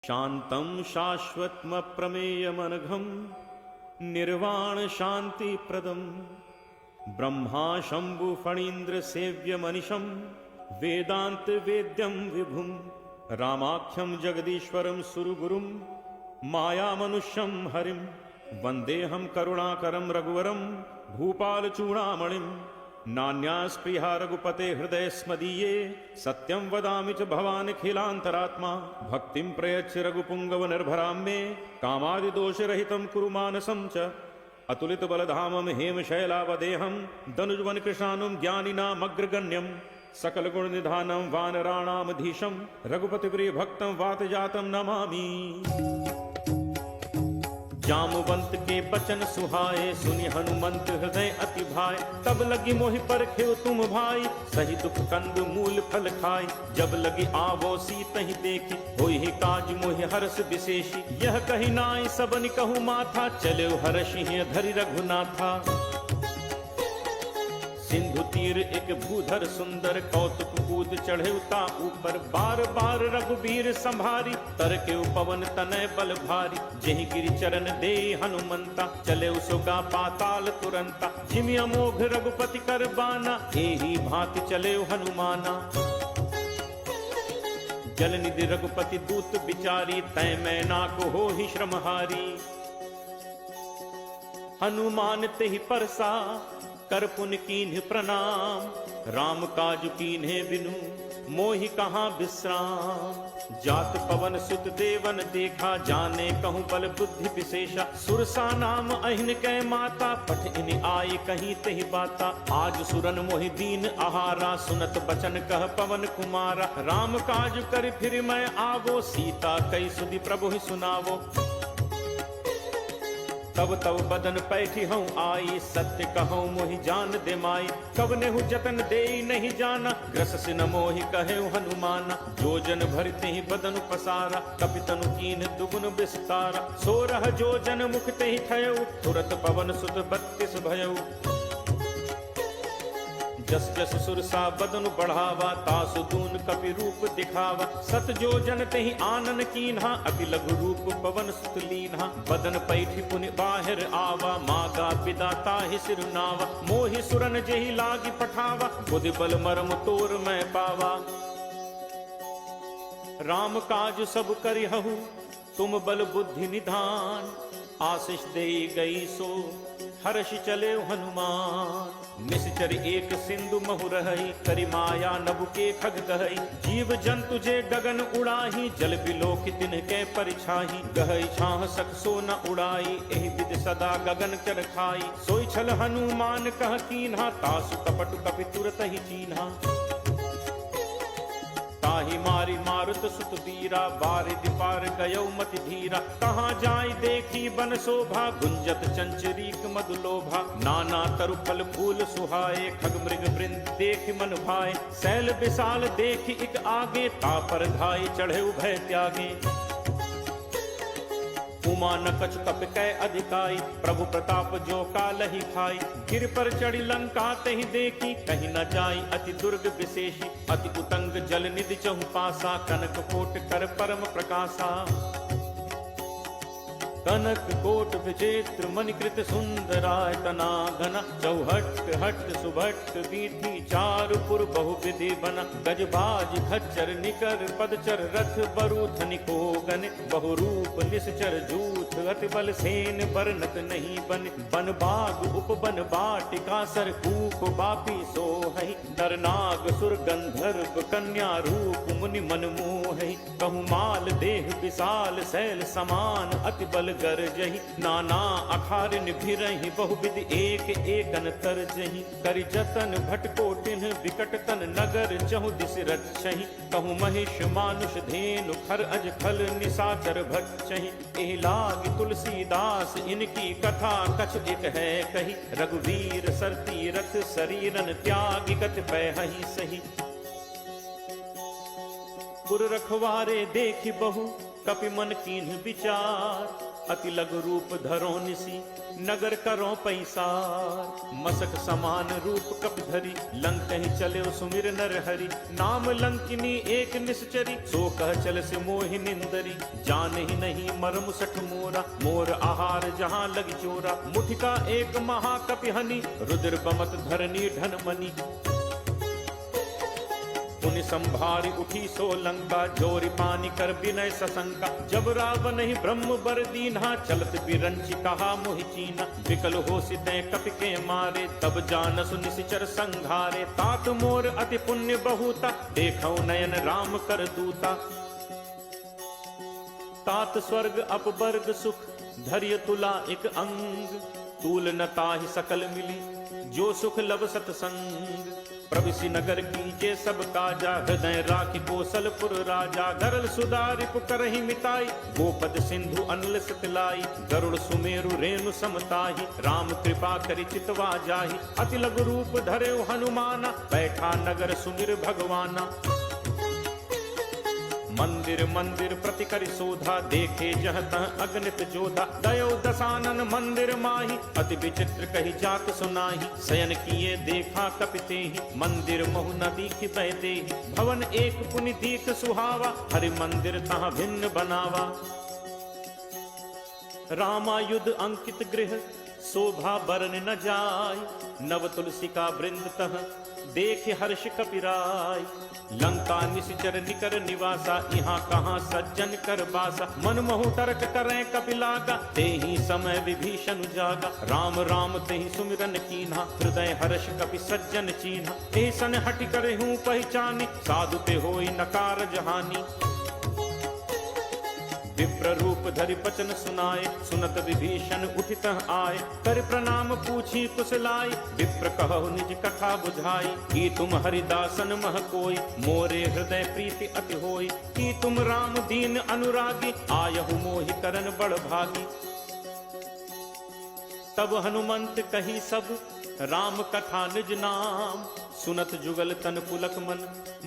शांतं शाश्वतमप्रमेयमनघं निर्वाण शांति प्रदम ब्रह्मा शंभु फणीन्द्र सेव्य मनिशं वेदांत वेद्यं विभुं रामाख्यं जगदीश्वरं सुरगुरुं माया मनुष्यं हरिं वंदेहं करुणाकरं रघुवरं भूपालचूड़ामणिं नान्यास्पृहा रघुपते हृदय स्मदीये सत्यं वदामि च भवानिखिलान्तरात्मा भक्तिं प्रयच्छ रघुपुंगव निर्भरां मे कामादिदोषरहितं कुरु मानसं च अतुलित बलधामं हेमशैलावदेहं दनुजवन कृशानुं ज्ञानिनामग्रगण्यं सकल गुण निधानं वानराणामधीशं रघुपति भक्तं वातजातं नमामि। जामवंत के बचन सुहाए सुनि हनुमंत हृदय अति भाए तब लगी मोहि परखे तुम भाई सही दुख कंद मूल फल खाए जब लगी आवो सीत ही देखी होई ही काज मोहि हर्ष विशेषी यह कही नाई सबनि कहु माथा चले हर्षि धरि रघुनाथा सिंधु तीर एक भूधर सुंदर कौतुक कूद चढ़े उता ऊपर बार बार रघुबीर संभारी तर के पवन तनय बल भारी जेहि गिरि चरण दे हनुमंता चले उसोगा पाताल तुरंता जिमि अमोघ रघुपति कर बाना एहि भांति चले हनुमाना जल निधि रघुपति दूत बिचारी तय मैना को हो ही श्रमहारी हनुमान ते ही परसा कर पुन कीन्ह प्रणाम राम काज कीन्हे बिनु मोहि कहाँ विश्राम जात पवन सुत देवन देखा जाने कहूँ बल बुद्धि विशेषा सुरसा नाम अहिन कै माता पठ इन आए कहीं तेहि बाता आज सुरन मोहि दीन आहारा सुनत बचन कह पवन कुमारा राम काज कर फिर मैं आवो सीता कई सुधि प्रभु ही सुनावो तब तब बदन पैठी हूँ आई सत्य कहूँ मोहि जान दे माई कब ने जतन दे नहीं जाना ग्रस से न मोहि कहे हनुमाना जोजन भरते ही बदन पसारा कपितनु कीन दुगुन विस्तारा 16 जोजन मुख ते ही थयऊ तुरत पवन सुत 32 भयऊ जस जस सुरसा बदन बढ़ावा तासु दून कपि रूप दिखावा सत जोजन तेहि आनन कीन्हा अति लघु रूप पवन सुत लीन्हा बदन पैठी पुनि बाहिर आवा मागा पिदाता ही सिरुनावा मोहि सुरन जेहि लागी पठावा बुद्धि बल मरम तोर मैं पावा राम काज सब करिहु तुम बल बुद्धि निधान आशीष दे गई सो हर्ष चले हनुमान निश्चर एक सिंधु महु रही करि माया नभु के खग कहई जीव जंतु जे गगन उड़ाही जल बिलोक तिन्ह के परिछाही गहई छाह सख सो न उड़ाई एहि विद सदा गगन चर खाई सोई छल हनुमान कह कीन्हा तासु कपटु कपि तुरत ही चीन्हा ताहि मारी मारुत सुत वीरा बारिधि पार गयो मति धीरा कहाँ जाय देखी बन शोभा गुंजत चंचरीक मधुलोभा नाना तरु फल फूल सुहाए खग मृग वृंद देख मन भाए शैल विशाल देख एक आगे तापर धाय चढ़े उभय त्यागे उमा न कछ कप कै अधिकाई प्रभु प्रताप जो कालहि खाई गिर पर चढ़ी लंका तहि देखी कहीं न जाई अति दुर्ग विशेषी अति उतंग जल निधि चहु पासा कनक कोट कर परम प्रकाशा कनक कोट विचित्र मणिकृत सुंदराय तना घना चौहट हट सुभट वीथी चारुपुर बहु विधि बना गजबाज खच्चर निकर पदचर रथ बरूथ निकोगन बहुरूप निश्चर जूथ अति बल सेन बरनत नहीं बन बन बाग उपबन बाटिका सर कूप बापी सोहई नरनाग सुर गंधर्व कन्या रूप मुनि मन मोहई कहु माल देह विशाल शैल समान अति बल गरजहि नाना अखारिन भिरहि बहुविध एक एकन तरजहि करि जतन भटकोटिन विकट तन नगर चहु दिस रक्षहि कहु महिष मानुष धेनु खर अज खल निशाचर भक्षहि एहि लाग तुलसीदास इनकी कथा कछ एक है कही रघुवीर सर तीरथ शरीरन त्याग कछ पैहि सही पुर रखवारे देखि बहु कपि मन कीन्ह विचार अति लघु रूप धरो निसी नगर करो पैसार। मसक समान रूप कप धरी लंक ही चले सुमिर नर हरि। नाम लंकिनी एक निश्चरी सो कह चल से मोहि निंदरी। जान ही नहीं मरम सठ मोरा मोर आहार जहाँ लग चोरा। मुठिका एक महाकपि हनि रुद्र बमत धरनी ढन मनी। पुनि संभारी उठी सो लंका जोरी पानी कर विनय सशंका। जब रावण ही ब्रह्म बर दीन्हा चलत बिरंची कहा मोहि चीना। विकल हो सिते कपि के मारे तब जानसु निशिचर संघारे। तात मोर अति पुण्य बहुता देखौ नयन राम कर दूता। तात स्वर्ग अपवर्ग सुख धैर्य तुला एक अंग। तूल न ताहि सकल मिली जो सुख लब सतसंग। प्रविशि नगर कीजे सब काजा हृदय राखि कौशलपुर राजा। गरल सुधारि पुकरहि मिताई गोपद सिंधु अनल सतलाई। गरुड़ सुमेरु रेणु समताहि राम कृपा करि चितवा जाहि। अति लघु रूप धरेउ हनुमाना बैठा नगर सुमिर भगवाना। मंदिर मंदिर प्रति करि शोधा देखे जह तह अगणित जोधा। दयो दसानन मंदिर माही अति विचित्र कही जाक सुनाही। शयन किए देखा कपिते ही मंदिर महु न दीखि बहते ही। भवन एक पुनि दीख सुहावा हरि मंदिर तहाँ भिन्न बनावा। रामायुध अंकित गृह शोभा बरन न जाय। नव तुलसी का वृंद तह देख हर्ष कपिराय। लंका निशिचर निकर निवासा यहाँ कहाँ सज्जन कर बासा। मन महु तर्क करें कपिलागा तेहि समय विभीषण जागा। राम राम तेहि सुमिरन कीन्हा हृदय हर्ष कपि सज्जन चीन्हा। एहि सन हटि करे हूँ पहचानी साधु ते होई नकार जहानी। विप्र रूप धरि बचन सुनाए सुनत विभीषण उठित आए। कर प्रणाम पूछी कुशलाई विप्र कहु निज कथा बुझाई। कि तुम हरिदासन मह कोई मोरे हृदय प्रीति अति होई। कि तुम राम दीन अनुरागी आयहु मोहि करन बड़ भागी। तब हनुमंत कही सब राम कथा निज नाम। सुनत जुगल तन पुलक मन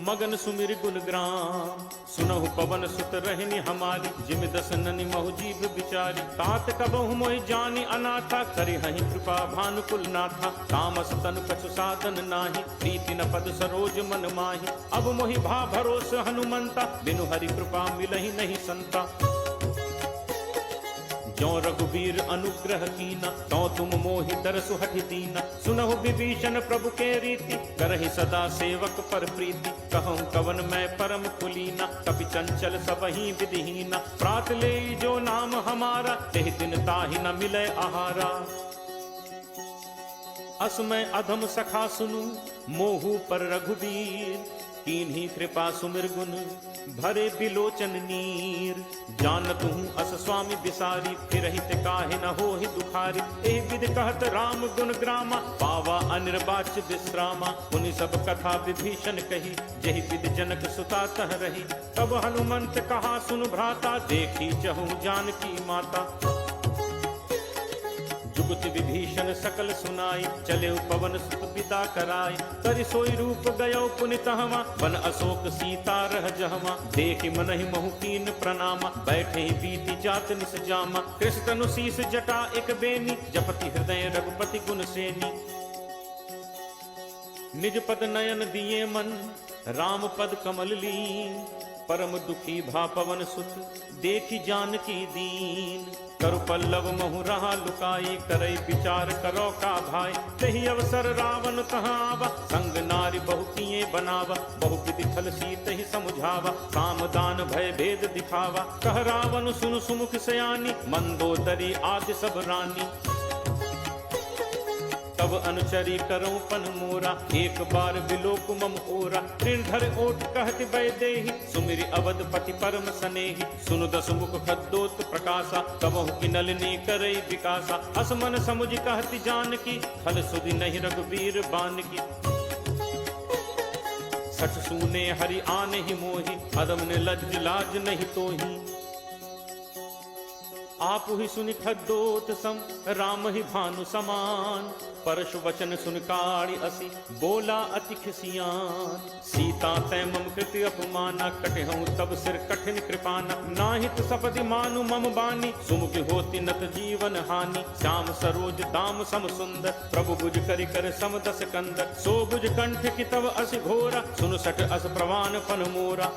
मगन सुमिर गुण ग्राम। सुनहु पवन सुत रहनी हमारी जिम दस ननि महु जीव बिचारी। तात कबहु मोहि जानी अनाथा करि हहि कृपा भानुकुल नाथा। तामस तन कछु साधन नाही प्रीति न पद सरोज मन माही। अब मोहि भा भरोस हनुमंता बिनु हरि कृपा मिलहि नहीं संता। जो रघुवीर अनुग्रह कीना तो तुम मोहि दरसु हठि दीना। सुनहु विभीषण प्रभु के रीति करहि सदा सेवक पर प्रीति। कहूँ कवन मैं परम कुलीना कपि चंचल सबहि विधिहीना। प्रात ले जो नाम हमारा तेहि दिन ताहि न मिले आहारा। असमय अधम सखा सुनु मोहु पर रघुवीर। कीन्ही कृपा सुमिर गुण भरे बिलोचन नीर। जानत हूँ अस स्वामी बिसारी फिरहित काहे न होहि दुखारी। एहि विधि कहत राम गुण ग्रामा पावा अनिर्वाच्य विश्रामा। पुनि सब कथा विभीषण कही जेहि विधि जनक सुता तह रही। तब हनुमंत कहा सुन भ्राता देखी चहु जानकी माता। जुगति विभीषण सकल सुनाई चले पवन सुत पिता कराई। करि सोई रूप गयो पुनि तहवा वन अशोक सीता रह जहवा। देखि मनहि महु कीन प्रणामा बैठे ही बीती जात निस जामा। कृष्ण तनु शीस जटा एक बेनी जपति हृदय रघुपति गुण सेनी। निज पद नयन दिए मन राम पद कमल लीन। परम दुखी भा पवन सुत देखि जानकी दीन। करु पल्लव महु रहा लुकाई करई विचार करो का भाई। तही अवसर रावण तहाँ आवा संग नारी बहु किए बनावा। बहु विधि छल सीत ही समुझावा साम दान भय भेद दिखावा। कह रावण सुनु सुमुख सयानी मंदोदरी आदि सब रानी। तब अनुचरी करो पन मोरा एक बार बिलोक मम ओरा। तृणधर ओट कहति वैदेही सुमिरि अवधपति परम सनेही। सुनु दस मुख खद्दोत प्रकाशा कबहु की नलिनी करई विकासा। असमन समुझ कहति जानकी खल सुधि नहीं रघुवीर बानकी। सठ सूने हरि आने ही मोही अदम ने लज्ज लाज नहीं तोही। आप ही सुनि खद्दोत सम, राम ही भानु समान। परशु वचन सुन काढ़ी असी, बोला अति खिसियान। सीता तै मम कृति अपमाना, कटहूँ तब सिर कठिन कृपाना। नाहित सपदि मानु मम बानी, सुमुख होती नत जीवन हानि। श्याम सरोज दाम सम सुंदर, प्रभु बुझ करि कर सम दस कंदर। सो बुझ कंठ की तब अस घोरा, सुन सट अस प्रवान पन मोरा।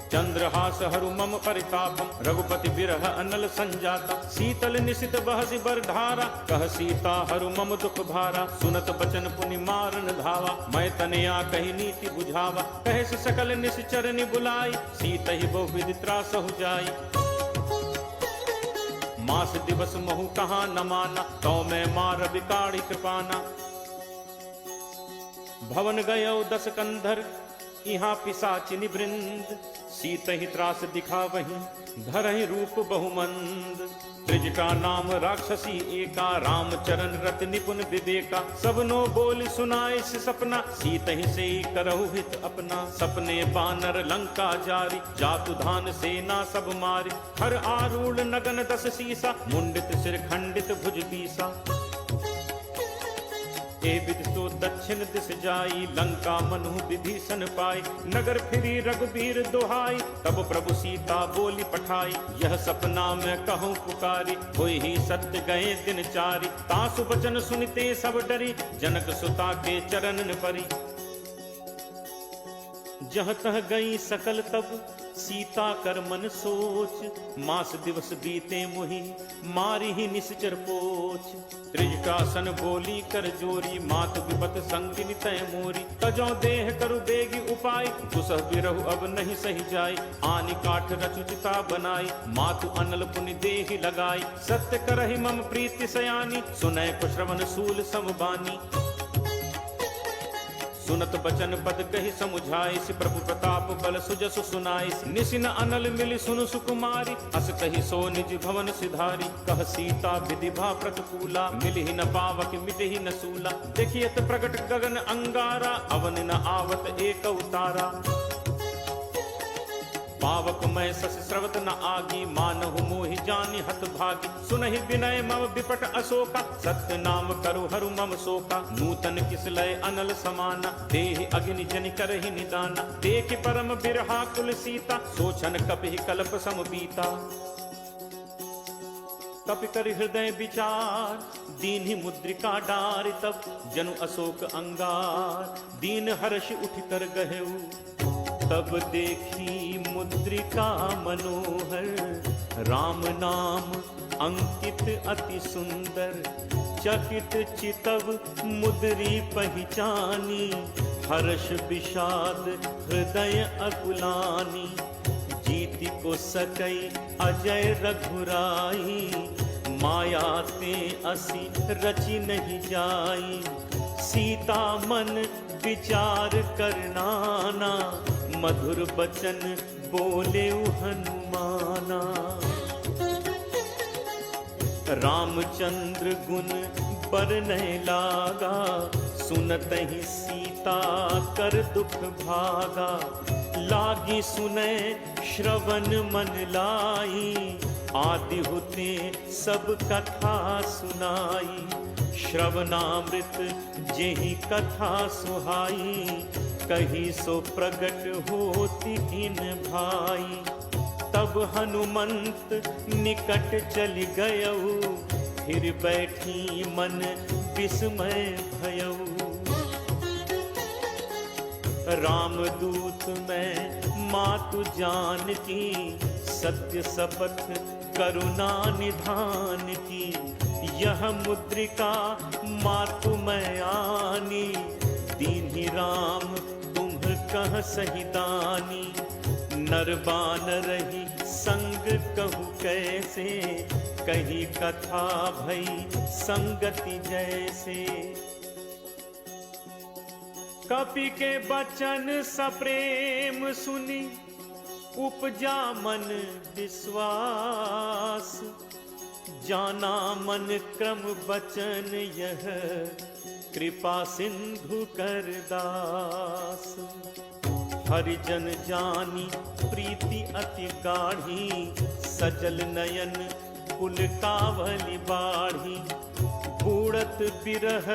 चंद्रहास हरु मम परितापम, रघुपति बिरह अनल संजाता। शीतल निशित बहसि बर धारा, कह सीता हरु मम दुख भारा। सुनत बचन पुनि मारन धावा, मैं तनया कही नीति बुझावा। कहस सकल निश्चर नि बुलाई, सीत ही बहु विधि त्रासहु जाई। मास दिवस महु कहाँ न माना, तो मैं मार बिकाड़ी कृपाना। भवन गयो दस कंधर, यहाँ पिशाचिनी वृंद। सीत ही त्रास दिखा वहीं, धरहि रूप बहुमंद। त्रिजटा नाम राक्षसी एका, राम चरण रत निपुण विवेका। सबनो बोल सुनाए से सपना, सीत ही से करहु हित अपना। सपने बानर लंका जारी, जातु धान सेना सब मारी। हर आरूढ़ नगन दस सीसा, मुंडित सिर खंडित भुज बीसा। ए विधि तो दक्षिण दिस जाई, लंका मनु विभीषण पाई। नगर फिरी रघुबीर दोहाई, तब प्रभु सीता बोली पठाई। यह सपना मैं कहूँ पुकारी, होई ही सत्य गए दिन चारी। तासु बचन सुनते सब डरी, जनक सुता के चरणन परी। जह तह गई सकल तब, सीता कर मन सोच। मास दिवस बीते मुहि, मारी ही निश्चर पोच। त्रिजटासन बोली कर जोरी, मात विपत संगिनी तय मोरी। तजो देह करु बेगी उपाय, दुसह बिरहु अब नहीं सही जाय। आनि काठ रचुचिता बनाई, मातु अनल पुनि देहि लगाई। सत्य करहि मम प्रीति सयानी, सुनय को श्रवण सूल समबानी। सुनत बचन पद कहि समुझाइस, प्रभु प्रताप बल सुजसु सुनाइस। निसिन अनल मिलि सुनु सुकुमारी, अस कहि सो निज भवन सिधारी। कह सीता विधिभा प्रतिकूला, मिलहि न पावक मिटहि न सूला। देखियत प्रगट गगन अंगारा, अवन न आवत एक उतारा। पावक मैं सस स्रवत न आगी, मानहु मोहि जानि हत भागी। सुनहि विनय मम विपट अशोका, सत्य नाम करु हरु मम शोका। नूतन किसलय अनल समाना, देहि अग्नि जनि करहि निदाना। देखि परम बिरहा कुल सीता, सोचन कपिहि कल्प सम बीता। कपि कर हृदय विचार, दीन्हि मुद्रिका डारि। तब जनु अशोक अंगार, दीन हर्ष उठ कर गहेऊ। तब देखी मुद्रिका मनोहर, राम नाम अंकित अति सुंदर। चकित चितव मुद्री पहचानी, हर्ष विषाद हृदय अकुलानी। जीति को सकई अजय रघुराई, माया ते असी रचि नहीं जाई। सीता मन विचार करनाना, मधुर बचन बोले हनुमाना। रामचंद्र गुण बरनय लागा, सुनत ही सीता कर दुख भागा। लागी सुनय श्रवण मन लाई, आदि होते सब कथा सुनाई। श्रवणामृत जेहि कथा सुहाई, कही सो प्रगट होती इन भाई। तब हनुमंत निकट चल गयऊ, फिर बैठी मन विस्मय भयऊ। रामदूत मैं मातु जानकी, सत्य शपथ करुणा निधान की। यह मुद्रिका मातु मैं आनी, दीन्हि राम तुम कह सहिदानी। नर बानर ही संग कहु कैसे, कही कथा भई संगति जैसे। कपि के बचन सप्रेम सुनी, उपजा मन विश्वास। जाना मन क्रम बचन यह, कृपा सिंधु कर दास। हरिजन जानी प्रीति अति गाढ़ी, सजल नयन कुल कावली बाढ़ी। बूढ़त बिरह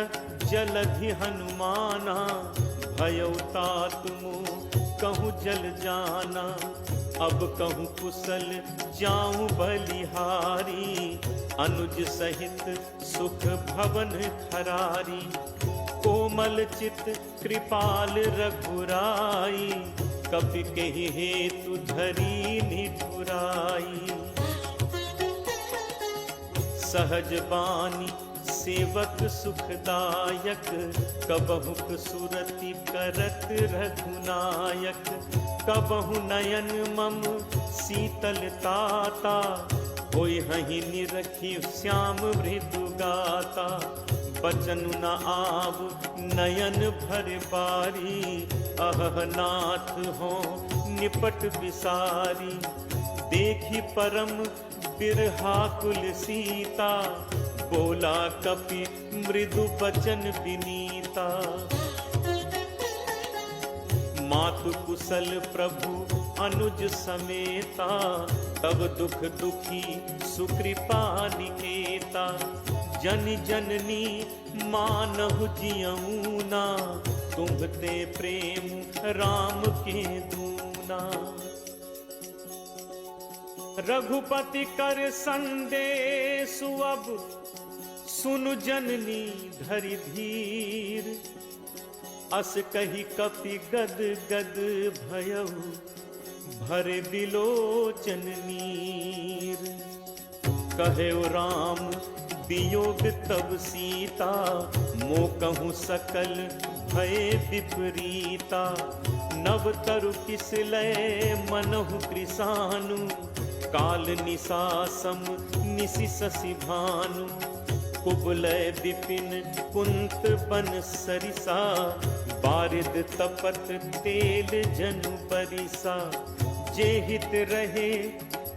जलधि हनुमाना, भयउ तात मोह कहूँ जल जाना। अब कहूँ कुशल जाऊं बलिहारी, अनुज सहित सुख भवन खरारी। कोमल चित कृपाल रघुराई, कपि कहि हेतु धरी निठुराई। सहज बानी सेवक सुखदायक, कबहुक सुरति करत रघुनायक। कबहु नयन मम शीतल ताता, होय हहि निरखी श्याम मृदु गाता। बचन न आव नयन भर बारी, अह नाथ हो निपट बिसारी। देखी परम बिरहा कुल सीता, बोला कपि मृदु बचन विनीता। मातु कुशल प्रभु अनुज समेता, तब दुख दुखी सुकृपा निकेता। जन जननी मानहु जियऊना, तुम्हते प्रेम राम के दूना। रघुपति कर संदेशु अब, सुनु जननी धरि धीर। अस कही कपि गद गद भयउ, भरे बिलोचन नीर। कहे राम वियोग तब सीता, मो कहूँ सकल भय विपरीता। नव तरु किस लय मनहु कृसानु, काल निसासम निसि शशि भानु। कुबलय विपिन कुंत बन सरिसा, बारिद तपत तेल जनु बरिसा। जे हित रहे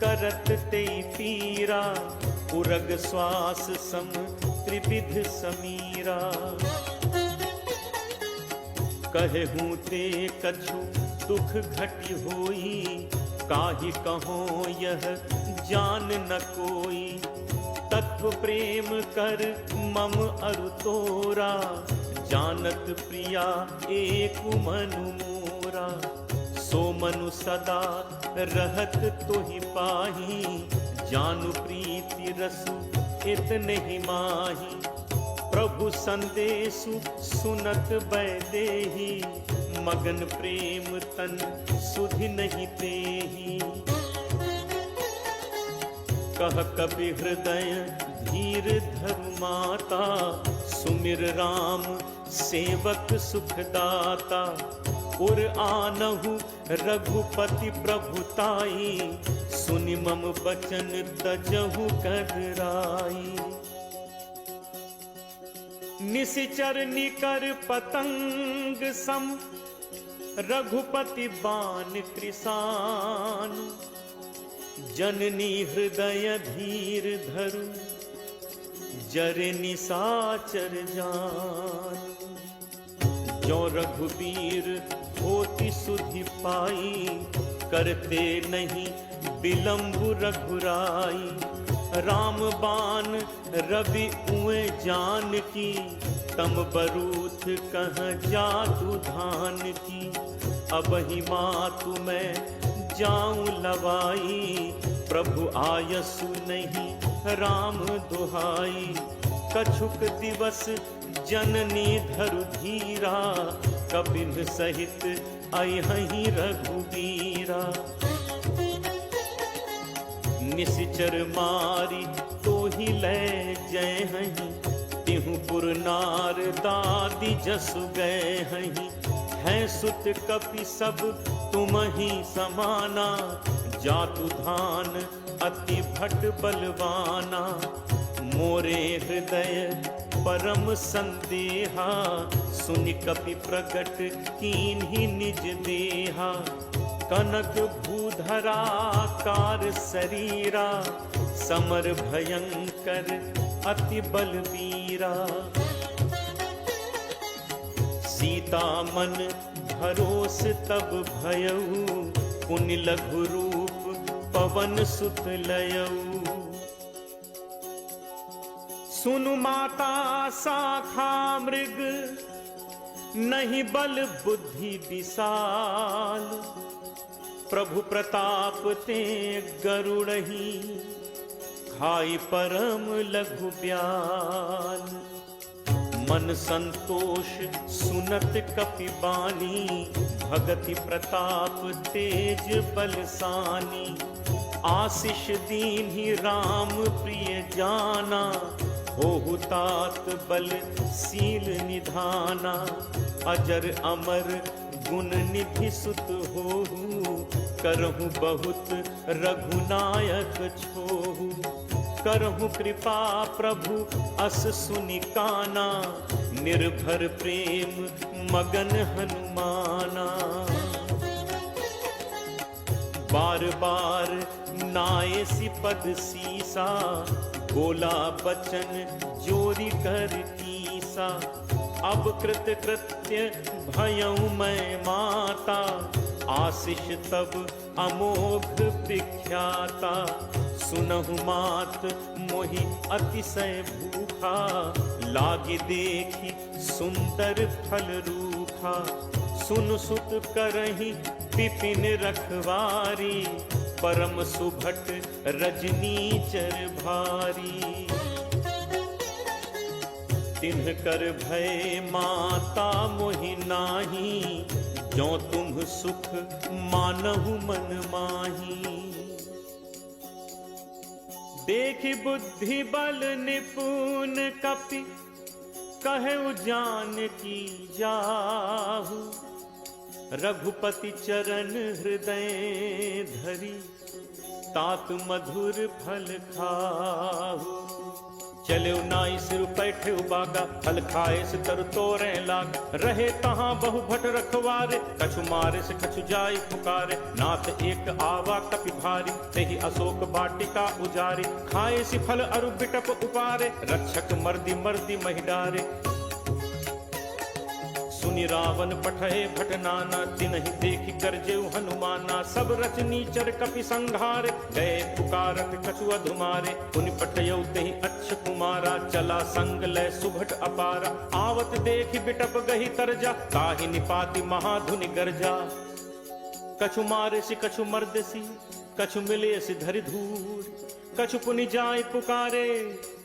करत ते पीरा, उरग श्वास सम त्रिविध समीरा। कहूँ ते कछु दुख घटि होई, काहि कहो यह जान न कोई। तत्व प्रेम कर मम अरु तोरा, जानत प्रिया एक मनु मोरा। सो मनु सदा रहत तोहि पाही, जानु प्रीति रसु इतने ही माही। प्रभु संदेशु सुनत बैदेही, मगन प्रेम तन सुधि नहीं तेही। कह कपि हृदय धीर धरु माता, सुमिर राम सेवक सुखदाता। उर आनहु रघुपति प्रभुताई, सुनि मम बचन तजहु कदराई। निशिचर निकर पतंग सम, रघुपति बान कृसान। जननी हृदय धीर धरु, जरे निसाचर जान। जो रघुबीर होति सुधि पाई, करते नहीं विलंबु रघुराई। राम बान रवि उए जान की, तम बरूथ कह जातु धान की। अब ही मातु मैं जाऊं लवाई, प्रभु आयसु नहीं राम दुहाई। कछुक दिवस जननी धरु धीरा, कपिन सहित अयहि रघुबीरा। निशिचर मारी तो ही ले जय हहीं, तिहु पुर नार दादी जसु गए हहीं। है सुत कपि सब तुम ही समाना, जातु धान अति भट बलवाना। मोरे हृदय परम संदेहा, सुनि कपि प्रगट कीन्ही निज देहा। कनक भूधरा कार शरीरा, समर भयंकर अति बलवीरा। सीता मन भरोस तब भयऊ, पुनि लघु रूप पवन सुत लयऊ। सुनु माता शाखा मृग, नहीं बल बुद्धि विशाल, प्रभु प्रताप ते गरुड़ही, खाई परम लघु ब्याल। मन संतोष सुनत कपि बानी, भगति प्रताप तेज बलसानी। आशीष दीन्हि राम प्रिय जाना, होहु तात बल सील निधाना। अजर अमर गुण निधि सुत होहु, करहु बहुत रघुनायक छोहु। करहु कृपा प्रभु अस सुनि काना, निर्भर प्रेम मगन हनुमाना। बार बार नायसी पद सीसा, बोला बचन जोरी कर कीसा। अब कृत कृत्य भयऊ मैं माता, आशीष तब अमोघ विख्याता। सुनहु मात मोहि अतिशय भूखा, लागी देखी सुंदर फल रूखा। सुन सुत करहि विपिन रखवारी, परम सुभट रजनीचर भारी। तिन्ह कर भय माता मोहि नाही, जो तुम सुख मानहु मन माही। देखि बुद्धि बल निपुण कपि, कहु जानकी जाहु। रघुपति चरण हृदय धरि, तात मधुर फल खाहु। चले नाई सिर पैठे बागा, फल खाए से तर तोरे लाग। रहे तहाँ बहु भट रखवारे, कछु मारे से कछु जाई पुकारे। नाथ एक आवा कपि भारी, तेहि अशोक वाटिका उजारी। खाए सी फल अरु बिटप उपारे, रक्षक मर्दी मर्दी महि डारे। सुनि रावण पठे भट नाना, तिनहि देखि गरजेउ हनुमाना। सब रचनीचर कपि संघारे, गए पुकारत कछु अधुमारे। पुनि पठयउ तेहि अच्छ कुमारा, चला संग लय सुभट अपारा। आवत देखि बिटप गही तरजा, ताहि निपाति महाधुनि गरजा। कछु मारे सि कछु मर्दसी, कछु मिले सि धरि धूर। कछु पुनि जाय पुकारे,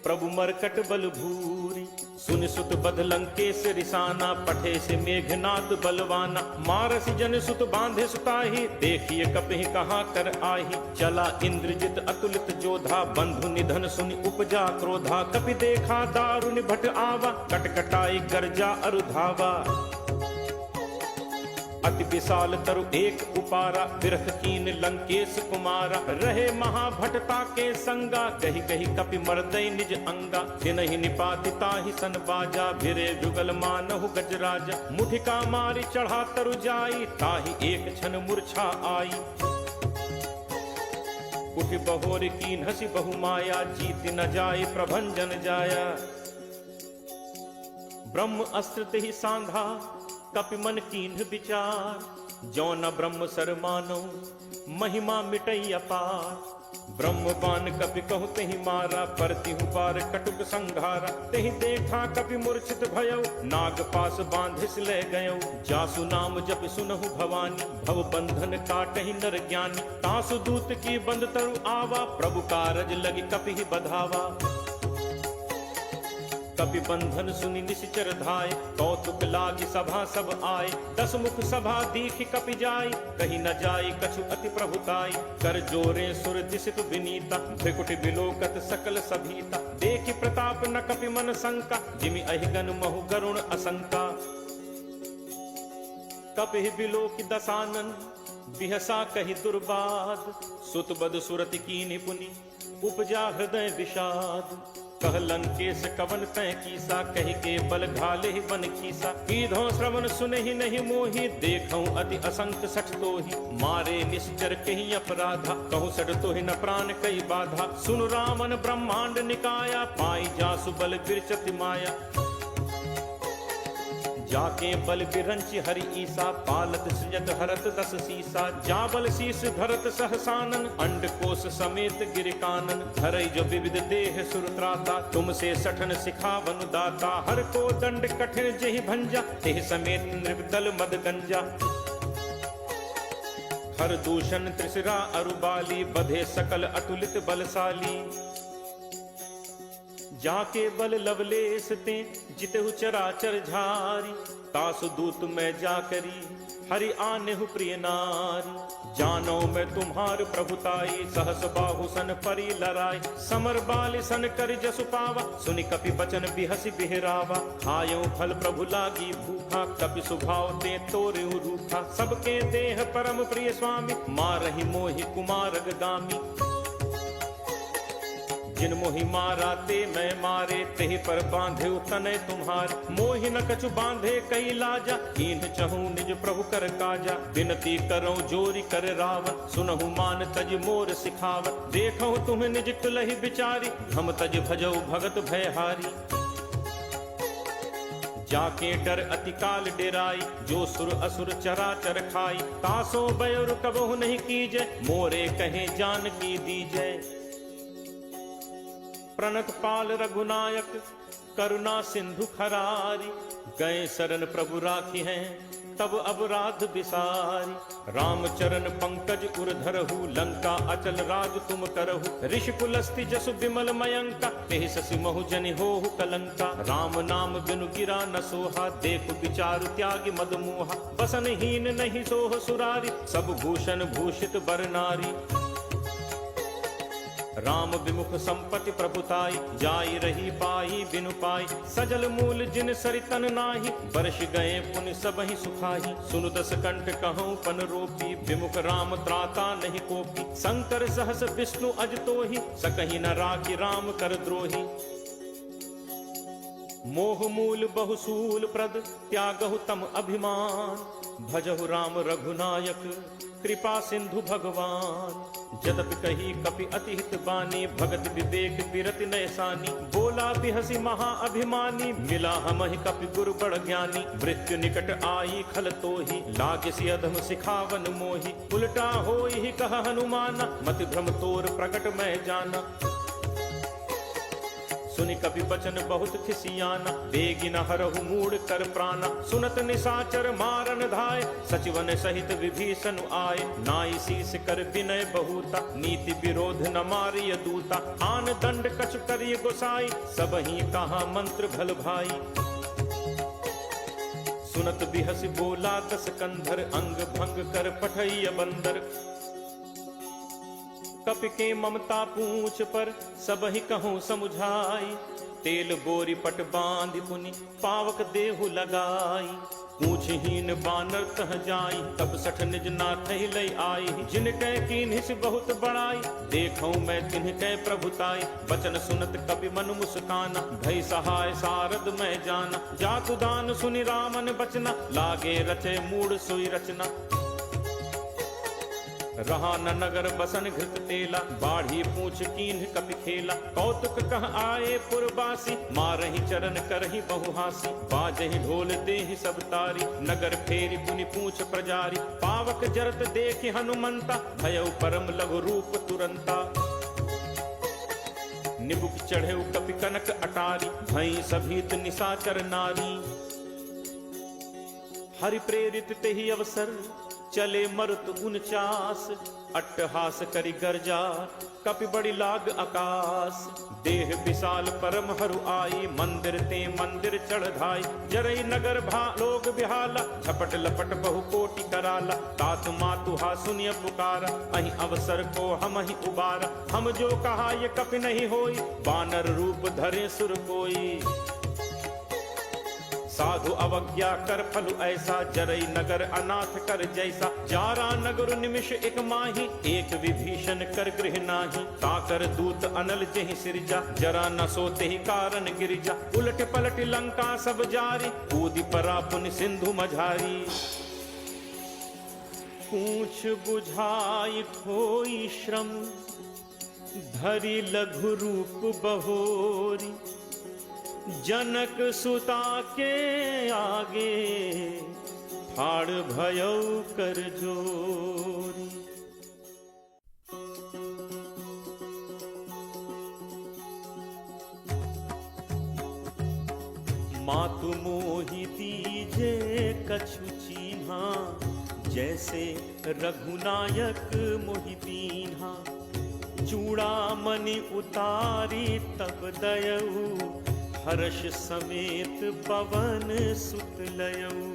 प्रभु मरकट बल भूरी। सुनि सुत बध लंकेश रिसाना, पठे से मेघनाद बलवाना। मारसी जन सुत बांधे सुताही, देखिए कपहि कहाँ कर आही। चला इंद्रजित अतुलित जोधा, बंधु निधन सुनि उपजा क्रोधा। कपि देखा दारुनि भट आवा, कटकटाई गर्जा अरु धावा। अति विशाल तरु एक उपारा, बिरख कीन लंकेश कुमारा। रहे महाभटता के संगा, कही कही कपि मर्दय निज अंगा। तिनहि निपाति ताहि सन बाजा, भिरे जुगल मानहु गजराजा। मुठिका मारी चढ़ा तरु जाई, ताहि एक क्षण मूर्छा आई। उठि बहोर कीन हसी बहु माया, जीत न जाय प्रभंजन जाया। ब्रह्म अस्त्र तेहि सांधा, कपि मन कीन्ह विचार। जो न ब्रह्म सर मानो, महिमा मिटई अपार। ब्रह्म बान कपि कहु तेहि मारा, परतिहु पार कटुक संघारा। तेहि देखा कपि मूर्छित भयउ, नाग पास बांधिस ले गयउ। जासु नाम जपि सुनहु भवानी, भव बंधन काटहि नर ज्ञानी। तासु दूत की बंद तरु आवा, प्रभु कारज लगी कपि बधावा। कपि बंधन सुनि निश्चर धाय, कौतुक लागी सभा सब आए। दस मुख सभा दीखि कपि जाय, कहीं न जाय कछु अति प्रभुताई। कर जोरे सुर दिसित विनीता, भृकुटि बिलोकत सकल सभीता। देखि प्रताप न कपि मन शंका, जिमि अहिगन महु गरुण असंका। कपि बिलोकि दसानन, बिहसा कहि दुर्बाद। सुत बद सुरति कीन्हि पुनि, उपजा हृदय विषाद। कह लंकेश कवन तय कीसा, कहि के बल घाले ही बन खीसा। कीधो श्रवण सुनहि नहीं मोहि, देखऊं अति असंख सठ तोहि। मारे निश्चर कहि अपराधा, कहूँ सठ तोहि न प्राण कई बाधा। सुन रामन ब्रह्मांड निकाया, पाई जासु बल बिरचति माया। जाके बल बिरंच हरि ईसा, पालत सृजत हरत दस सीसा। जाबल शीस धरत सहसानन, अंड कोश समेत गिर कानन। धरई जो विविध देह सुरत्राता, तुमसे सठन सिखावन दाता। हर को दंड कठिन जेहि भंजा, तेह समेत नृपदल मद गंजा। हर दूषण त्रिशिरा अरुबाली, बधे सकल अतुलित बलशाली। जाके बल लवलेस ते जितहु चराचर झारी। तासु दूत मैं जाकरी, हरि आनेहु प्रिय नारी। जानो मैं तुम्हार प्रभुताई, सहस बाहु सन परी लराई। समर बाल सन कर जसु पावा, सुनि कपि बचन बिहसि बिहरावा। खायो फल प्रभु लागी भूखा, कपि सुभाव ते तोरेहु रूखा। सबके देह परम प्रिय स्वामी, मारहि मोहि कुमारग गामी। जिन मोहि मारा ते मैं मारे, तेहि पर बांधे तनय तुम्हार। मोहि न कछु बांधे कई लाजा, कीन्ह चहु निज प्रभु कर काजा। विनती करो जोरी कर रावत, सुनहु मान तज मोर सिखावत। देखहु तुम निज कुलहि बिचारी, हम तज भजौ भगत भयहारी। जाके डर अति काल डेराई, जो सुर असुर चराचर खाई। तासो बयोर कबहु नहीं कीजय, मोरे कहे जान की दीजय। प्रणत पाल रघुनायक, करुणा सिंधु खरारी। गए शरण प्रभु राखी हैं, तब अपराध बिसारी। रामचरण पंकज उर धरहु, लंका अचल राज तुम करहु। ऋषि कुलस्ति जसु विमल मयंका, तेहि शशि महु जनि होहु कलंका। राम नाम बिनु गिरा न सोहा, देखु विचारु त्यागी मद मोहा। बसन हीन नहीं सोह सुरारी, सब भूषण भूषित बर नारी। राम विमुख संपत्ति प्रभुताई, जाई रही पाई बिनु पाई। सजल मूल जिन सरितन नाही, बरस गए पुनि सबहि सुखाही। सुनु दस कंठ कहूँ पन रोपी, विमुख राम त्राता नहीं कोपी। शंकर सहस विष्णु अज तोहि, सकहि न राखी राम कर द्रोही। मोह मूल बहुसूल प्रद, त्यागहु तम अभिमान। भजहु राम रघुनायक, कृपा सिंधु भगवान। जदपि कही कपि अति हित बानी, भगत विवेक बिरति नयसानी। बोला बिहसी महा अभिमानी, मिला हमहि कपि गुरु बड़ ज्ञानी। मृत्यु निकट आई खल तोहि, लागसी अधम सिखावन मोहि। उल्टा होई ही कह हनुमाना, मति भ्रम तोर प्रकट मैं जाना। सुनि कपि बचन बहुत खिसियाना, बेगिन हरहु मूढ़ कर प्राणा। सुनत निशाचर मारन धाय, सचिवन सहित विभीषण आए। नाई शीस कर विनय बहुता, नीति विरोध न मारिय दूता। आन दंड कछु करिय गोसाई, सबहि कहा मंत्र भल भाई। सुनत बिहसि बोला दस कंधर, अंग भंग कर पठैय बंदर। कपि के ममता पूछ पर, सबहि कहूँ समुझाई। तेल बोरी पट बांधि पुनि, पावक देहु लगाई। पूछहीन बानर तह जाई, तब सठ निज नाथ लई आई। जिनकै कीन्हिस बहुत बड़ाई, देखऊं मैं तिनकै प्रभुताई। बचन सुनत कपि मन मुस्काना, भई सहाय सारद मैं जाना। जातु दान सुनि रामन बचना, लागे रचे मूढ़ सोई रचना। रहा न नगर बसन घृत तेला, बाढ़ी पूछ कीन्ह कपि खेला। कौतुक कह आए पुरबासी, मारहि चरण करहि बहुहासी। बाजहि ढोल देहि सब तारी, नगर फेरी पुनि पूछ प्रजारी। पावक जरत देखि हनुमंता, भयउ परम लघु रूप तुरंता। निबुक चढ़ेउ कपि कनक अटारी, भई सभीत निशाचर नारी। हरि प्रेरित तेहि अवसर, चले मरुत 49। अट्टहास करि गर्जा, कपि बड़ी लाग आकाश। देह विशाल परम हरु आई, मंदिर ते मंदिर चढ़ धाई। जरई नगर भा लोग बिहाला, झपट लपट बहु कोटि कराला। तात मातु हा सुनिय पुकारा, अहि अवसर को हम ही उबारा। हम जो कहा ये कपि नहीं होई, बानर रूप धरे सुर कोई। साधु अवज्ञा कर फलु ऐसा, जरई नगर अनाथ कर जैसा। जारा नगर निमिष एक माही, एक विभीषण कर गृह नाही। ताकर दूत अनल जेहि सिरजा, जरा न सोते ही कारण गिरिजा। उलट पलट लंका सब जारी, कूदि परा पुनि सिंधु मझारी। पूछ बुझाई खोई श्रम, धरि लघु रूप बहोरी। जनक सुता के आगे ठाड़ भयउ कर जोरी। मातु मोहि दीजे कछु चीन्हा, जैसे रघुनायक मोहि दीन्हा। चूड़ामणि उतारी तब दयऊ, हर्ष समेत पवन सुत लयऊ।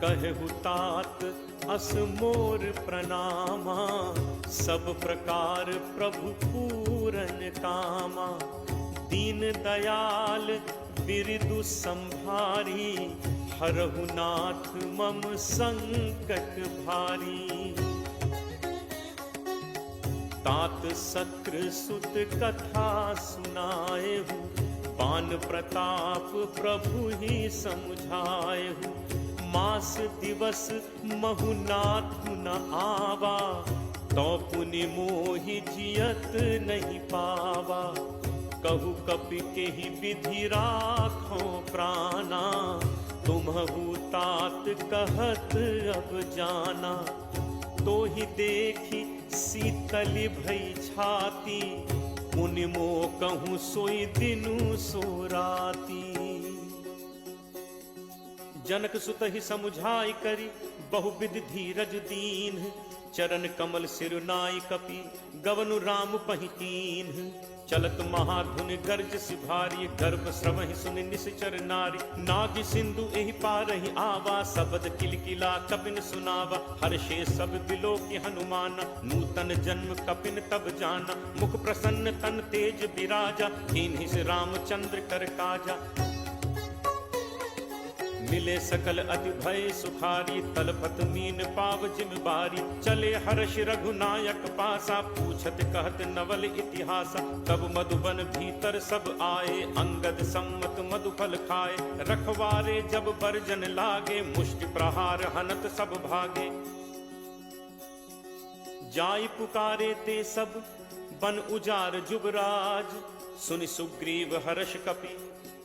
कहु तात अस मोर प्रणामा, सब प्रकार प्रभु पूरन कामा। दीन दयाल बिरदु संभारी, हरहु नाथ मम संकट भारी। तात सक्र सुत कथा सुनाएहु, पान प्रताप प्रभु ही समुझाएहु। मास दिवस महु नाथु न आवा, तो पुनि मोहि जियत नहीं पावा। कहु कपि के ही विधि राखो प्राणा, तुम्हु तात कहत अब जाना। तो ही देखी शीतल भई छाती, मुनि मो कहूँ सोई दिनु सो राती। जनक सुत ही समुझाई करी, बहुविध धीरज दीन। चरण कमल सिरुनाई कपि, गवनु राम पहितीन। चलत महाधुन गर्ज सिभारी, गर्भ श्रवहि सुनि निश्चर नारी। नाग सिंधु एहि पारहि आवा, शब्द किलकिला कपिन सुनावा। हर्षे सब बिलो की हनुमाना, नूतन जन्म कपिन तब जाना। मुख प्रसन्न तन तेज विराजा, कीन्हि से रामचंद्र कर काजा। मिले सकल अति भय सुखारी, तलपत मीन पाव जिम बारी। चले हर्ष रघुनायक पासा, पूछत कहत नवल इतिहासा। तब मधुबन भीतर सब आए, अंगद सम्मत मधुफल खाए। रखवारे जब बरजन लागे, मुष्टि प्रहार हनत सब भागे। जाई पुकारे ते सब बन उजार जुबराज। सुनि सुग्रीव हर्ष कपि,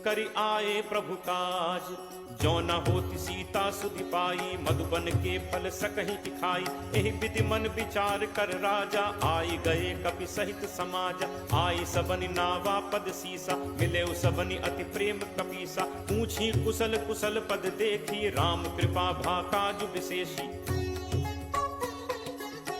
करि आए प्रभु काज। जो न होती सीता सुधि पाई, मधुबन के फल सकहि खाई। एहि विधि मन विचार कर राजा, आई गए कपि सहित समाजा। आई सबनि नावा पद सीसा, मिले सबनि अति प्रेम कपीसा। पूछी कुशल कुशल पद देखी, राम कृपा भा काजु विशेषी।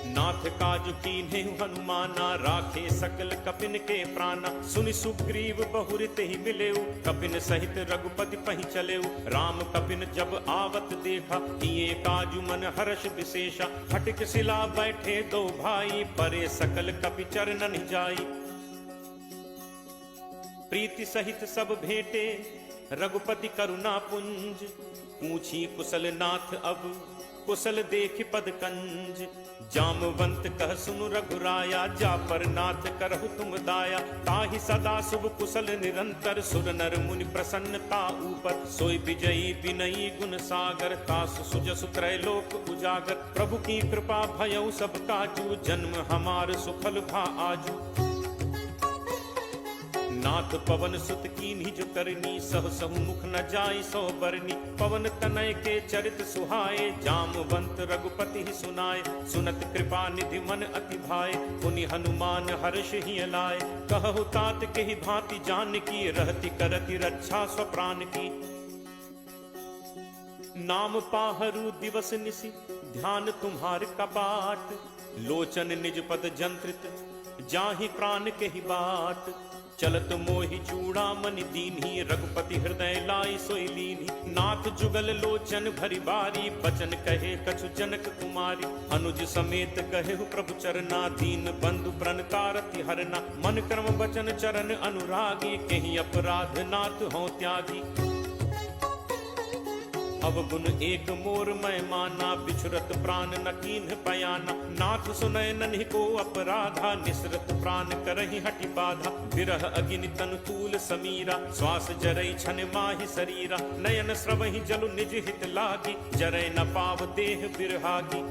नाथ काजु कीन्हे हनुमाना, राखे सकल कपिन के प्राणा। सुनि सुग्रीव बहुरित ही मिलेऊ, कपिन सहित रघुपति पहि चलेऊ। राम कपिन जब आवत देखा, किए काजु मन हर्ष विशेषा। हटिक शिला बैठे दो भाई, परे सकल कपि चरणन जाई। प्रीति सहित सब भेंटे, रघुपति करुणा पुंज। पूछी कुशल नाथ अब, कुशल देख पद कंज। जामवंत कह सुनु रघुराया, जा पर नाथ करहु तुम दाया। ताहि सदा शुभ कुशल निरंतर, सुर नर मुनि प्रसन्नता ऊपर। सोई विजयी विनयी गुण सागर, तासु सुजसु त्रैलोक उजागर। प्रभु की कृपा भयउ सब काजू, जन्म हमार सुफल भा आजू। नाथ पवन सुत कीन्हि जो करनी, सह सहु मुख न जाई सो बरनी। पवन तनय के चरित सुहाए, जामवंत रघुपति ही सुनाए। सुनत कृपा निधि मन अति भाए, पुनि हनुमान हर्ष ही लाए। कहु तात के ही भांति जान की, रहति करति रक्षा स्वप्राण की। नाम पाहरु दिवस निशि, ध्यान तुम्हार कपाट। लोचन निज पद जंत्रित, जाहि प्राण के ही बाट। चलत मोहि चूड़ामणि दीन्ही, रघुपति हृदय लाई सोई लीन्ही। नाथ जुगल लोचन भरी बारी, बचन कहे कछु जनक कुमारी। अनुज समेत कहे प्रभु चरना, दीन बंधु प्रणतारति हरना। मन क्रम बचन चरण अनुरागी, कहीं अपराध नाथ हो त्यागी। अवगुण एक मोर मैं माना, बिछुरत प्राण न कीन्ह पयाना। नाथ सुनय नन्हि को अपराधा, निसरत प्राण करहि हटि बाधा। विरह अगिनि तनु तूल समीरा, श्वास जरई छन माहि शरीरा। नयन स्रवहि जलु निज हित लागी, जरय न पाव देह बिरहागी।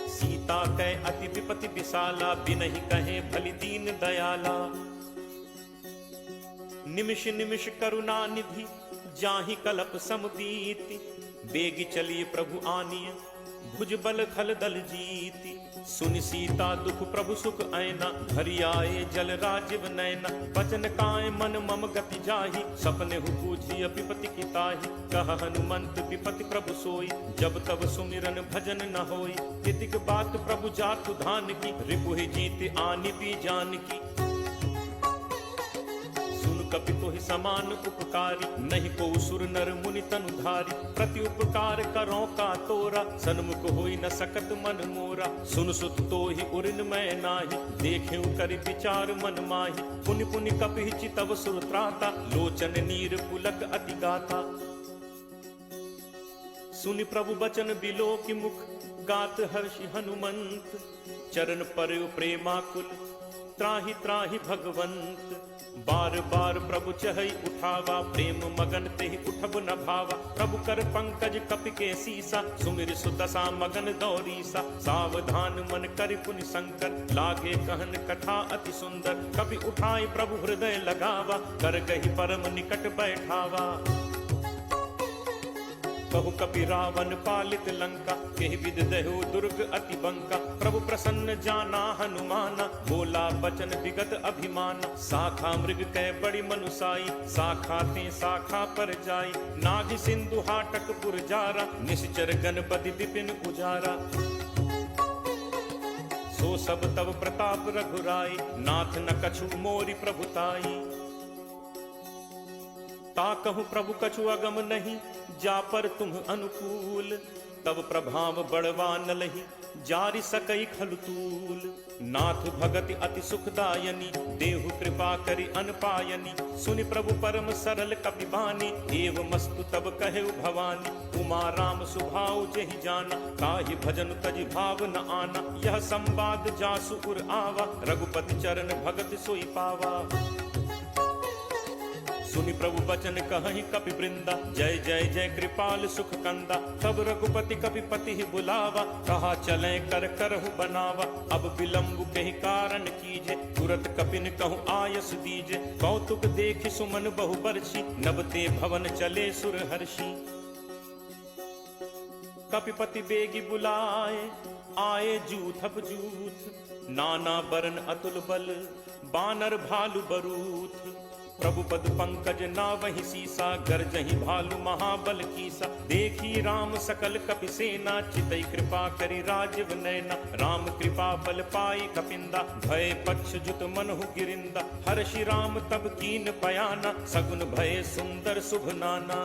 सीता कै अति विपति विशाला, बिनहि कहे भलि दीन दयाला। निमिष निमिष करुणा निधि जाहि कलप सम बीति, बेगी चलिए प्रभु आनिय भुज बल खल दल जीति। सुनि सीता दुख प्रभु सुख ऐना, हरि आए जल राजीव नैना। बचन काय मन मम गति जाहि, सपने हु पूछी विपति की ताहि। कह हनुमंत विपति प्रभु सोई, जब तब सुमिरन भजन न होई। तितिक बात प्रभु जातु धान की, रिपुहि जीत आनि पी जान की। कपि तोहि समान उपकारी, नहीं को सुर नर मुनि तनुधारी। प्रति उपकार करो का तोरा, सन्मुख होई न सकत मन मोरा। सुन सुत तोहि उरिन मैं नाही, देखेउ करि विचार मन माही। पुनि पुनि कपि चितव सुर त्राता, लोचन नीर पुलक अति गाथा। सुनि प्रभु बचन बिलो की मुख, गात हर्षि हनुमंत। चरण पर प्रेमाकुल, त्राहि त्राहि भगवंत। बार बार प्रभु चहई उठावा, प्रेम मगन तेहि उठब न भावा। प्रभु कर पंकज कपि के सीसा, सुमिर सुदशा मगन दौरीसा। सावधान मन करि पुनि शंकर, लागे कहन कथा अति सुंदर। कपि उठाई प्रभु हृदय लगावा, कर गहि परम निकट बैठावा। कहु कपि रावण पालित लंका, केहि विद दहु दुर्ग अति बंका। प्रभु प्रसन्न जाना हनुमाना, बोला बचन विगत अभिमाना। शाखा मृग कै बड़ी मनुसाई, शाखा ते शाखा पर जाई। नाग सिंधु हाटक पुर जारा, निश्चर गणपति विपिन उजारा। सो सब तब प्रताप रघुराई, नाथ न कछु मोरि प्रभुताई। ताकहु प्रभु कछु अगम नहीं, जा पर तुम अनुकूल। तब प्रभाव बड़वा न लही, जारि सकई खलुतूल। नाथ भगति अति सुखदायनी, देहु कृपा करि अनपायनी। सुनि प्रभु परम सरल कपि बानी, एव मस्तु तब कहेउ भवानी। उमा राम सुभाउ जेहि जाना, ताहि भजन तजि भाव न आना। यह संवाद जासु उर आवा, रघुपति चरण भगत सोई पावा। सुनि प्रभु बचन कहहि कपि वृंदा, जय जय जय कृपाल सुख कंदा। तब रघुपति कपि पति ही बुलावा, कहा चले कर करहु बनावा। अब विलंब कहि कारण कीजे, तुरत कपिन कहूँ आयस दीजे। कौतुक देखि सुमन बहु बरछी, नबते भवन चले सुर हर्षि। कपिपति बेगी बुलाए, आए जूथप जूथ। नाना बरन अतुल बल, बानर भालु बरूथ। प्रभु पद पंकज नावहि सीसा, गरजहि भालु महाबल कीसा। देखी राम सकल कपि सेना, चितई कृपा करि राजीव नैना। राम कृपा बल पाई कपिंदा, भय पक्ष जुत मनहु गिरिंदा। हर्षि राम तब कीन पयाना, सगुन भय सुंदर शुभ नाना।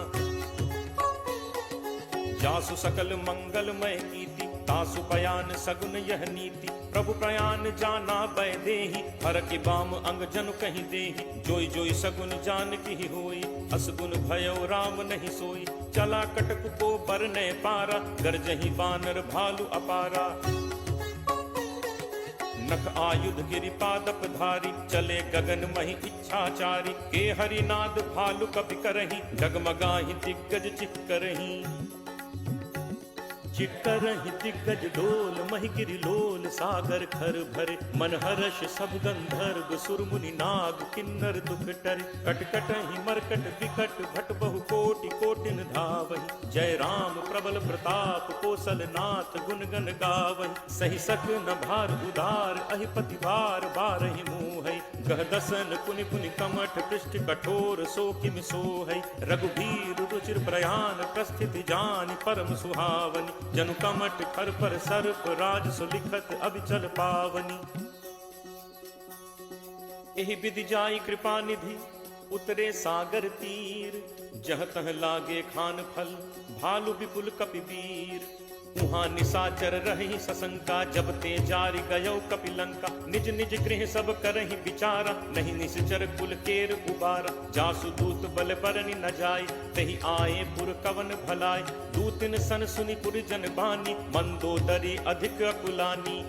जासु सकल मंगलमय कीति, तासु पयान सगुन यह नीति। प्रभु प्रयान जाना बै देहि, हर की बाम अंग जनु कहीं देहि। जोई जोई सगुन जान की होई, असगुन भयो राम नहीं सोई। चला कटक को बरने पारा, गरजहि बानर भालु अपारा। नख आयुध गिरि पादप धारी, चले गगन महि इच्छाचारी। के हरिनाद भालु कपि करहि, डगमगाहि दिग्गज चिक्करहि। चिक्करहि दिग्गज डोल, महि गिरि लोल सागर खर भरे। मन हर्ष सब गंधर्व सुर मुनि नाग किन्नर दुख टरे। कटकटहि मरकट विकट भट बहु कोटि कोटिन धावहि। जय राम प्रबल प्रताप कौशल नाथ गुण गण गावहि। सहि सक न भार उदार, अहिपति भार बारहि मोहै। गह दसन पुनि पुनि कमठ, पृष्ठ कठोर सो किम सोहै। रघुबीर रुचिर प्रयाण, प्रस्थिति जानि परम सुहावनि। जनु कमट खर पर सर्प, राज सुलिखत अविचल पावनी। एहि विधि जाई कृपा निधि, उतरे सागर तीर। जह तह लागे खान फल, भालु विपुल कपि वीर। उहाँ निशाचर रही सशंका, जब ते जारि गयो कपिलंका। निज निज गृह सब करहि विचारा, नहीं निश्चर कुल केर उबारा। जासु दूत बल बरनि न जाय, तहि आए पुर कवन भलाय। दूतिन सन सुनि पुर जन बानी, मंदोदरी अधिक अकुलानी।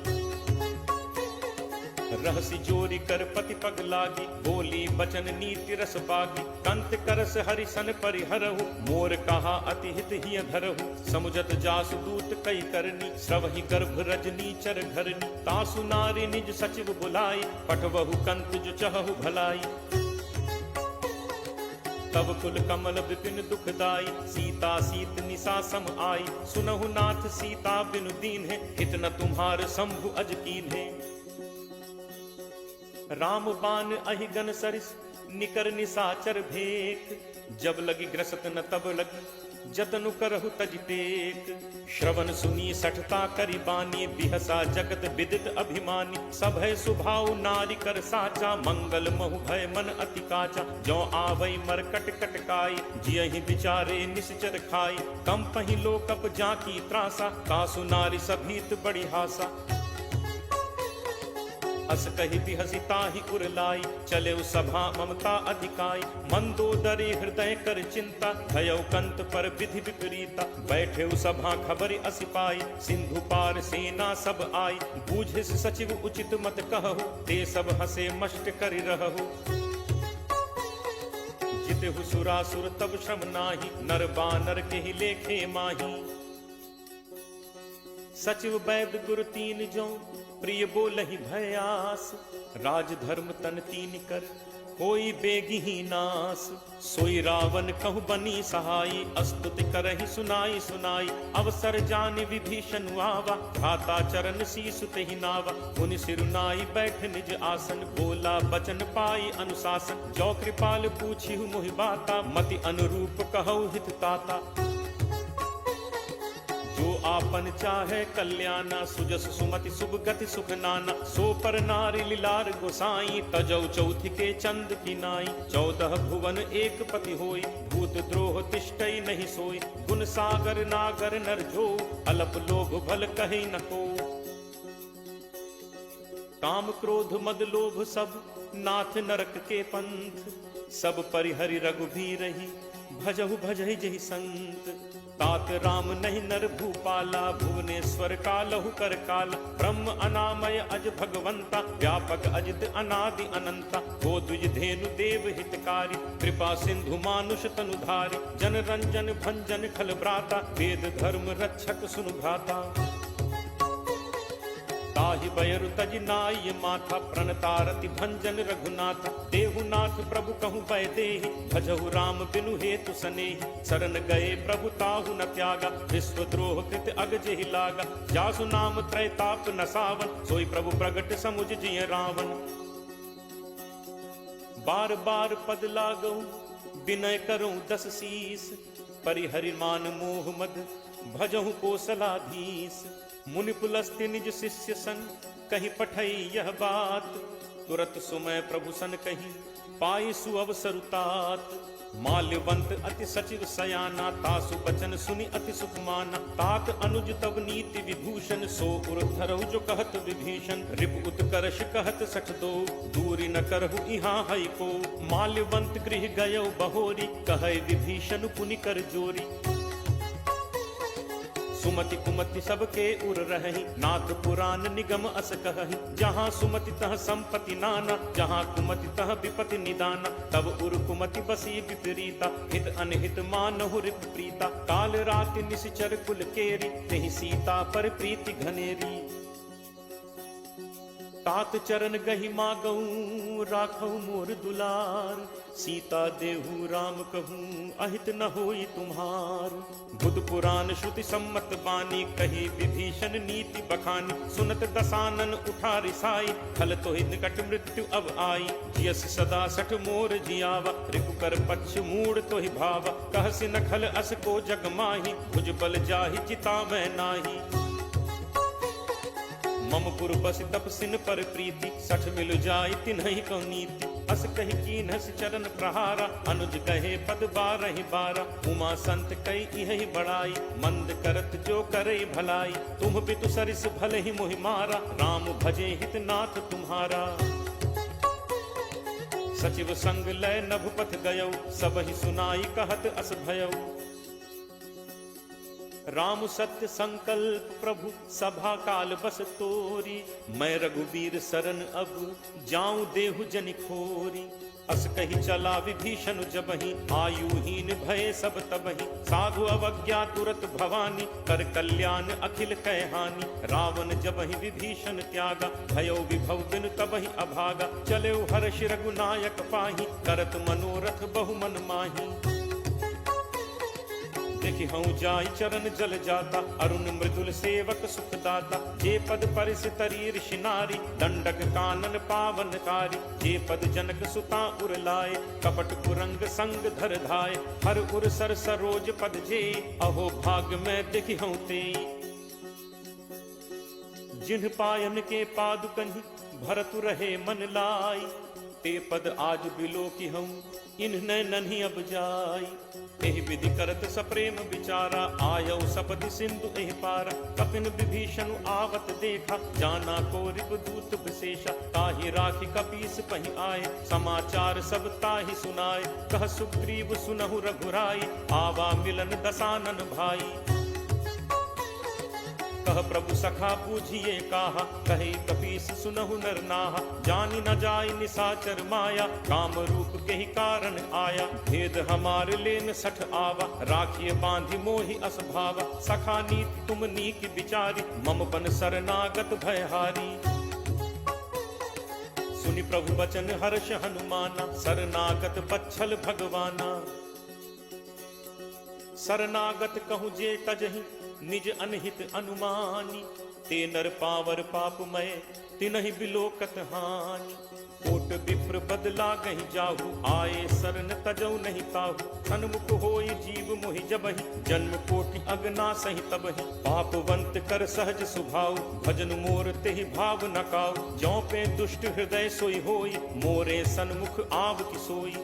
रहसि जोरी कर पति पग लागी, बोली बचन नीति रस बागी। कंत करस हरिसन परिहरहु, मोर कहा अति हित हिय धरहु। समुझत जासु दूत कई करनी, श्रवहि गर्भ रजनी चर घरनी। तासु नारी निज सचिव बुलाई, पठवहु कंत जो चहु भलाई। तब कुल कमल विपिन दुखदाई, सीता सीत निशा सम आई। सुनहु नाथ सीता बिनु दीन है, हित न तुम्हार शंभु अज कीन है। राम बान अहि गन सरिस, निकर निशाचर भेक। जब लगी ग्रसत न तब लगी, जतनु करहु तज टेक। श्रवण सुनी सठता करि बानी, बिहसा जगत विदित अभिमानी। सब है सुभाव नारी कर साचा, मंगल महु भय मन अति काचा। जो आवई मरकट कटकाई, जियहि विचारे निश्चर खाई। कम पहि लोकप जाकी त्रासा, कासु नारी सभीत बड़ी हासा। अस कहि बिहसी ताहि उरलाई, चले सभा ममता अधिकाई। मंदोदरी हृदय कर चिंता, भयउ कंत पर विधि विपरीता। बैठे सभा खबर असि पाई, सिंधु पार सेना सब आई। बूझिस सचिव उचित मत कहु, ते सब हसे मष्ट करि रहु। जितहु सुरासुर तब श्रम नाही, नर बानर केहि लेखे माही। सचिव वैद गुरु तीन जो, प्रिय बोलहि भयास। राज धर्म तन तीन कर, कोई बेगिही नास। सोई रावण कहु बनी सहाई, अस्तुति करहि सुनाई सुनाई। अवसर जान विभीषण आवा, घाता चरण शीसु तेहि नावा। मुनि सिरुनाई बैठ निज आसन, बोला बचन पाई अनुशासन। जो कृपाल पूछिहु मोहि बाता, मति अनुरूप कहु हित ताता। जो आपन चाहे कल्याणा, सुजस सुमति शुभ गति सुख नाना। सो पर नारी लीलार गोसाई, तजौ चौथि के चंद की नाई। 14 भुवन एक पति होई, भूत द्रोह तिष्ठई नहीं सोई। गुण सागर नागर नर जो, अलप लोभ भल कहि न को। काम क्रोध मद लोभ सब, नाथ नरक के पंथ। सब परिहरि रघुबीर ही, भजहु भजहि जहि संत। तात राम नहीं नर भूपाला, भुवनेश्वर कालहु कर काला। ब्रह्म अनामय अज भगवंता, व्यापक अजित अनादि अनंता। गो द्विज धेनु देव हितकारी, कृपा सिंधु मानुष तनुधारी। जन रंजन भंजन खल भ्राता, वेद धर्म रक्षक सुनु भ्राता। ताहि बयरु तज नाय माथा, प्रणतारति भंजन रघुनाथा। देहुनाथ प्रभु कहु भय देहि, भजहु राम बिनु हेतु सनेहि। शरण गए प्रभु ताहु न त्यागा, विश्वद्रोह कृत अग जेहि लागा। जासु नाम त्रैताप न सावन, सोई प्रभु प्रगट समुझ जिय रावण। बार बार पद लागऊ, विनय करऊं 10 शीस। परिहरि मान मोह मद, भजहु कोसलाधीश। मुनि पुलस्त्य निज शिष्य सन, कहीं पठई यह बात। तुरत सुमय प्रभु सन कही, पाई सुअवसर तात। माल्यवंत अति सचिव सयाना, तासु बचन सुनि अति सुख माना। तात अनुज तब नीति विभूषण, सो उर धरहु जो कहत विभीषण। रिपु उत्कर्ष कहत सठ दो, दूरी न करहु इहाँ हई को। माल्यवंत गृह गयो बहोरी, कहै विभीषण पुनि कर जोरी। सुमति कुमति सबके उर रहहि, नाथ पुराण निगम अस कहहि। जहाँ सुमति तह संपत्ति नाना, जहाँ कुमति तह विपति निदाना। तब उर कुमति बसी विपरीता, हित अनहित मानहु रिपु प्रीता। काल राति निश्चर कुल केरी, तेहि सीता पर प्रीति घनेरी। तात चरण गहि मागऊ, राखऊ मोर दुलार। सीता देहु राम कहूँ, अहित न होई तुम्हार। बुध पुराण श्रुति सम्मत बानी, कही विभीषण नीति बखानी। सुनत दसानन उठा रिसाई, खल तोहि निकट मृत्यु अब आई। जियस सदा सठ मोर जियावा, रिपुकर पक्ष मूड तोहि भावा। कहसि न खल अस को जग माही, भुज बल जाहि चिता मैं नाही। मम पुर बस तपसिन पर प्रीति, सठ मिल जाय तिन्हि को नीति। अस कहि कीन्हस चरण प्रहारा, अनुज कहे पद बारहि बारा। उमा संत कई इहि बड़ाई, मंद करत जो करे भलाई। तुम पितु सरिस भले ही मोहि मारा, राम भजे हित नाथ तुम्हारा। सचिव संग लय नभुपथ गयौ, सबहि सुनाई कहत अस भयौ। राम सत्य संकल्प प्रभु, सभा काल बस तोरी। मैं रघुबीर शरण अब, जाऊं देहु जनि खोरी। अस कही चला विभीषण जबहि, आयुहीन भय सब तबहि। साधु अवज्ञा तुरत भवानी, कर कल्याण अखिल कै हानि। रावण जबहि विभीषण त्यागा, भयो विभव बिनु तबहि अभागा। चले हर्ष रघुनायक पाहि, करत मनोरथ बहु मन माही। देखि हूँ जाई चरण जल जाता, अरुण मृदुल सेवक सुखदाता। जे पद परिस तरी ऋषि नारी, दंडक कानन पावनकारी। जे पद जनक सुता उर लाए, कपट कुरंग संग धर धाय। हर उर सर सरोज पद जे, अहो भाग्य में देखि हूँ ते। जिन्ह पायन के पादुकहि, भरतु रहे मन लाई। ते पद आज बिलो की हूँ, इन्ह नन्ही अब जाई। एहि विधि करत सप्रेम विचारा, आयौ सपदि सिंधु एहि पारा। कपिन विभीषण आवत देखा, जाना कोरिब दूत विशेषा। ताहि राखि कपीस पहि आए, समाचार सब ताहि सुनाए। कह सुग्रीव सुनहु रघुराई, आवा मिलन दसानन भाई। कह प्रभु सखा पूछिए काहा, कहे कपीस सुनहु नर नाहा। जानि न जाय निसाचर माया, काम रूप के ही कारण आया। भेद हमार लेन सठ आवा, राखिए बांधि मोहि अस भावा। सखा नीति तुम नीक विचारी, मम बन शरणागत भयहारी। सुनि प्रभु बचन हर्ष हनुमाना, शरणागत बच्छल भगवाना। शरणागत कहूँ जे तजहि, निज अनहित अनुमानी। ते नर पावर पापमय, तिनहि बिलोकत हानि। कोट विप्र बदला गहि जाहु, आए शरण तजौ नहीं ताहु। सन्मुख होई जीव मोहि जबहि, जन्म कोटि अगना सहि तबहि। पापवंत कर सहज सुभाव, भजन मोर तेहि भाव न काऊ। जौ पे दुष्ट हृदय सोई होई, मोरे सन्मुख आव की सोई।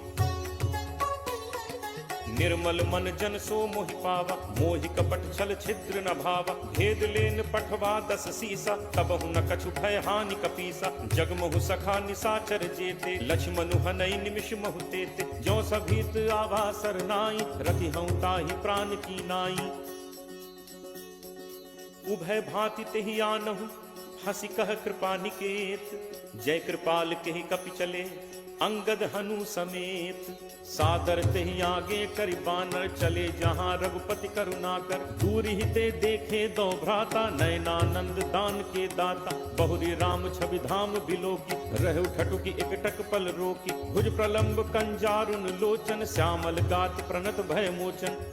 निर्मल मन जन सो मोहि पावा, मोहि कपट छल छिद्र न भावा। भेद लेन पठवा दस सीसा, तबहु न कछु भय हानि कपीसा। जगमहु सखा निसाचर जेते, लक्ष्मणु हनई निमिष महु तेते। ज्यों सभीत आवा सरनाई, रति हूँ ताहि प्राण की नाई। उभय भांति तेहि आनहु, हंसी कह कृपा निकेत। जय कृपाल केहि कपि चले, अंगद हनु समेत। सादर तेहि आगे करि बानर, चले जहाँ रघुपति करुणा कर। दूर ही ते देखे दो भ्राता, नयनानंद दान के दाता। बहुरी राम छवि धाम बिलोकी, रहु ठटुकी एकटक पल रोकी। भुज प्रलंब कंजारुन लोचन, श्यामल गात प्रणत भय मोचन।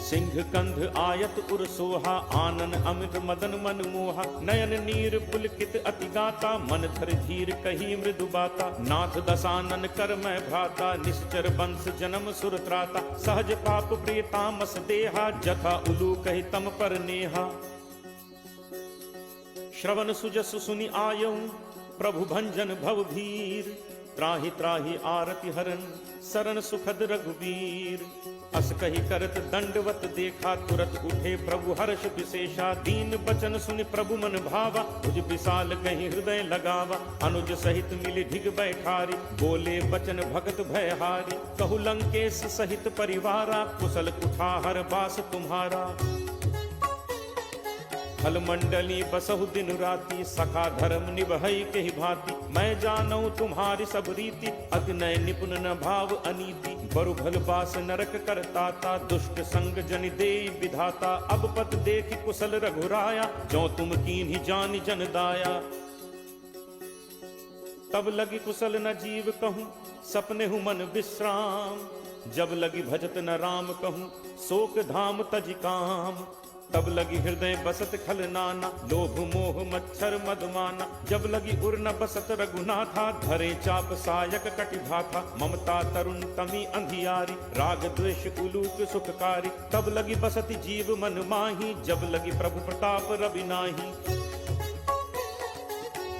सिंह कंध आयत उर सोहा, आनन अमित मदन मन मोहा। नयन नीर पुलकित अति गाता, मन धर धीर कही मृदु बाता। नाथ दसानन कर मैं भ्राता, निश्चर वंश जन्म सुर त्राता। सहज पाप प्रिय तामस देहा, जथा उलू कहि तम पर नेहा। श्रवण सुजस सुनि आयऊ, प्रभु भंजन भव भीर। त्राहि त्राहि आरति हरन, शरण सुखद रघुवीर। अस कही करत दंडवत देखा, तुरत उठे प्रभु हर्ष विशेषा। दीन बचन सुनि प्रभु मन भावा, भुज विशाल कहीं हृदय लगावा। अनुज सहित मिली ढिग बैठारी, बोले बचन भगत भयहारी। कहु लंकेश सहित परिवारा, कुशल कुठाहर बास तुम्हारा। फल मंडली बसहु दिन राति, सखा धर्म निभई के ही भांति। मैं जानऊ तुम्हारी सब रीति, अति नय निपुण न भाव अनीति। बरु भल बास नरक करताता, दुष्ट संग जनि देई विधाता। अब पत देखि कुशल रघुराया, जो तुम कीन्ही जानि जन दाया। तब लगी कुशल न जीव कहूँ, सपने हूँ मन विश्राम। जब लगी भजत न राम कहूँ, शोक धाम तजि काम। तब लगी हृदय बसत खल नाना, लोभ मोह मच्छर मदमाना। जब लगी उर न बसत रघुनाथा, धरे चाप सायक कटिभाथा। ममता तरुण तमी अंधियारी, राग द्वेष उलूक सुखकारी। तब लगी बसत जीव मन माही, जब लगी प्रभु प्रताप रवि नाही।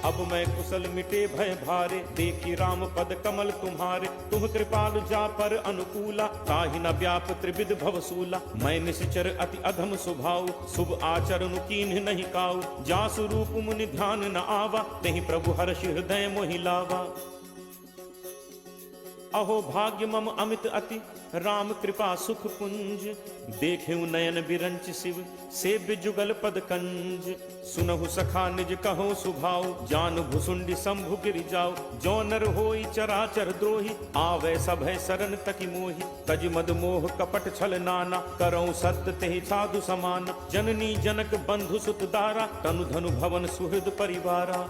अब मैं कुशल मिटे भय भारे, देखी राम पद कमल तुम्हारे। तुम कृपालु जा पर अनुकूला, ताहि न व्याप त्रिविध भवसूला। मैं निश्चर अति अधम स्वभाव, शुभ आचरण कीन्ह नहीं काऊ। जासु रूप मुनि ध्यान न आवा, तेहि प्रभु हर्ष हृदय मोहि लावा। अहो भाग्य मम अमित अति, राम कृपा सुख पुंज। देखे नयन बिरंच शिव सेव्य जुगल पद कंज। सुनहु सखा निज कहो सुभाव जान भुसुंडी शंभु गिर जाओ। जो नर होई चराचर द्रोही आवे सभय शरण तकी मोहि। तज मद मोह कपट छल नाना करऊं सत्य तेहि साधु समान। जननी जनक बंधु सुत दारा तनु धनु भवन सुहृद परिवारा।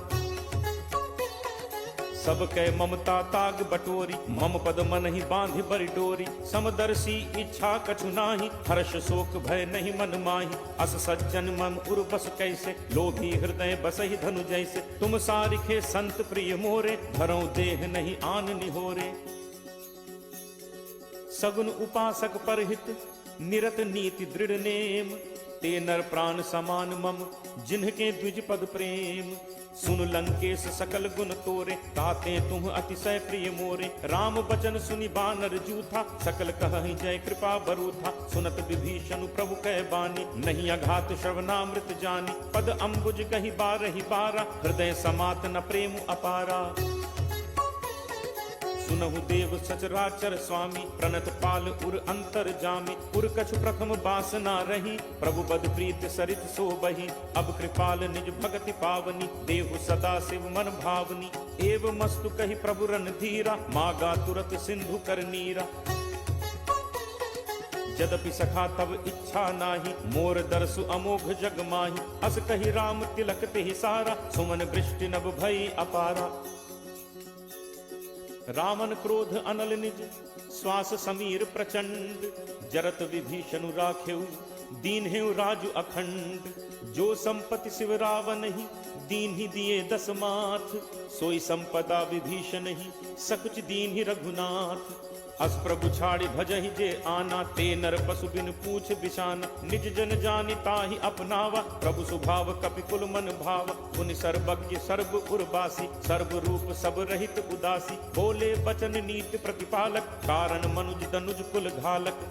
सब कै ममता ताग बटोरी मम पद मन ही बांधि बरि डोरी। समदर्शी इच्छा कछु नाही हर्ष शोक भय नहीं मन माही। अस सज्जन मम उर बस कैसे लोभी हृदय बसहि धनु जैसे। तुम सारिखे संत प्रिय मोरे धरऊं देह नहीं आन निहोरे। सगुन उपासक परहित निरत नीति दृढ़ नेम। ते नर प्राण समान मम जिन्हके द्विज पद प्रेम। सुन लंकेश सकल गुण तोरे ताते तुम अतिशय प्रिय मोरे। राम बचन सुनि बानर जूथा सकल कहहि जय कृपा बरूथा। सुनत विभीषण प्रभु कह बानी नहीं अघात श्रवणामृत जानी। पद अम्बुज कहि बारहि बारा हृदय समात न प्रेम अपारा। सुनहु देव सचराचर स्वामी प्रणत पाल उर अंतर जामी। उर कछु प्रथम बासना रही प्रभु बद प्रीत सरित सो बही। अब कृपाल निज भगति पावनी देहु सदा शिव मन भावनी। एव मस्तु कही प्रभु रन धीरा मागा तुरत सिंधु कर नीरा। यद्यपि सखा तब इच्छा नाही मोर दर्शु अमोघ जग माही। अस कही राम तिलक तेहि सारा सुमन वृष्टि नभ भई अपारा। रावण क्रोध अनल निज श्वास समीर प्रचंड। जरत विभीषण राखेउ दीन हेउ राजु अखंड। जो संपत्ति शिव रावण ही दीन ही दिए दस माथ। सोई संपदा विभीषण ही सकुच दीन ही रघुनाथ। अस प्रभु छाड़ी भजहि जे आना ते नर पशु बिन पूछ बिशाना। निज जन जानि ताहि अपनावा प्रभु स्वभाव कपि कुल मन भावा। पुनि सर्वज्ञ सर्व उर्वासी सर्व रूप सब रहित उदासी। बोले बचन नीति प्रतिपालक कारण मनुज दनुज कुल घालक।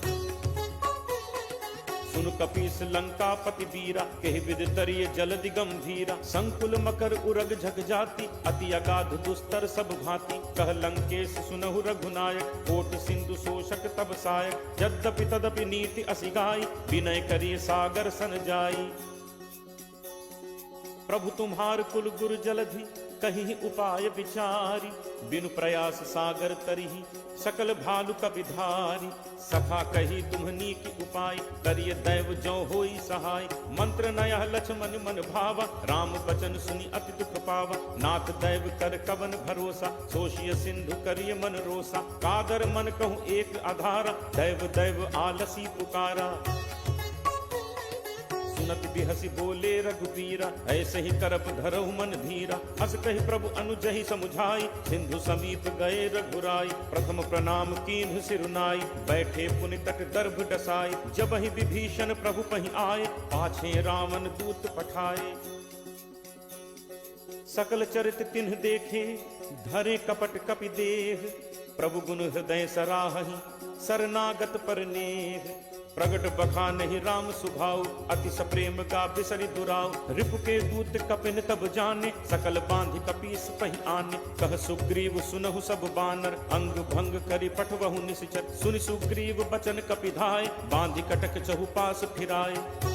सुन कपीस लंकापति वीरा कहि विद तरिय जलधि गंभीरा। संकुल मकर उरग झक जाति अति अगाध दुस्तर सब भांति। कह लंकेश सुनहु रघुनायक कोट सिंधु शोषक तब सायक। यद्यपि तदपि नीति असिगाई विनय करिय सागर सन जाई। प्रभु तुम्हार कुल गुरु जलधि कहीं उपाय विचारी। बिनु प्रयास सागर तरिहि सकल भालु कपिधारी। सखा कही तुम्हनी की उपाय करिय दैव जो होई सहाय। मंत्र नया लक्ष्मण मन भावा राम बचन सुनि अति दुख पावा। नाथ दैव कर कवन भरोसा सोशिय सिंधु करिय मन रोसा। कादर मन कहूँ एक आधारा दैव दैव आलसी पुकारा। सुनत बिहसी बोले रघुबीरा ऐसे ही करप धरहु मन धीरा। अस कहि प्रभु अनुजहि समुझाई सिंधु समीप गए रघुराई। प्रथम प्रणाम कीन्ह सिरुनाई बैठे पुनि तट दर्भ डसाई। जब ही विभीषण प्रभु पहि आए पाछे रावण दूत पठाए। सकल चरित तिन्ह देखे धरे कपट कपि देह। प्रभु गुण हृदय सराहि शरणागत पर नेह। प्रगट बखानहि राम सुभाव अति सप्रेम का बिसरि दुराव। रिपु के दूत कपिन तब जाने सकल बांधि कपीस पहि आने। कह सुग्रीव सुनहु सब बानर अंग भंग करि पठवहु निश्चर। सुनि सुग्रीव बचन कपिधाय बांधि कटक चहुपास फिराए।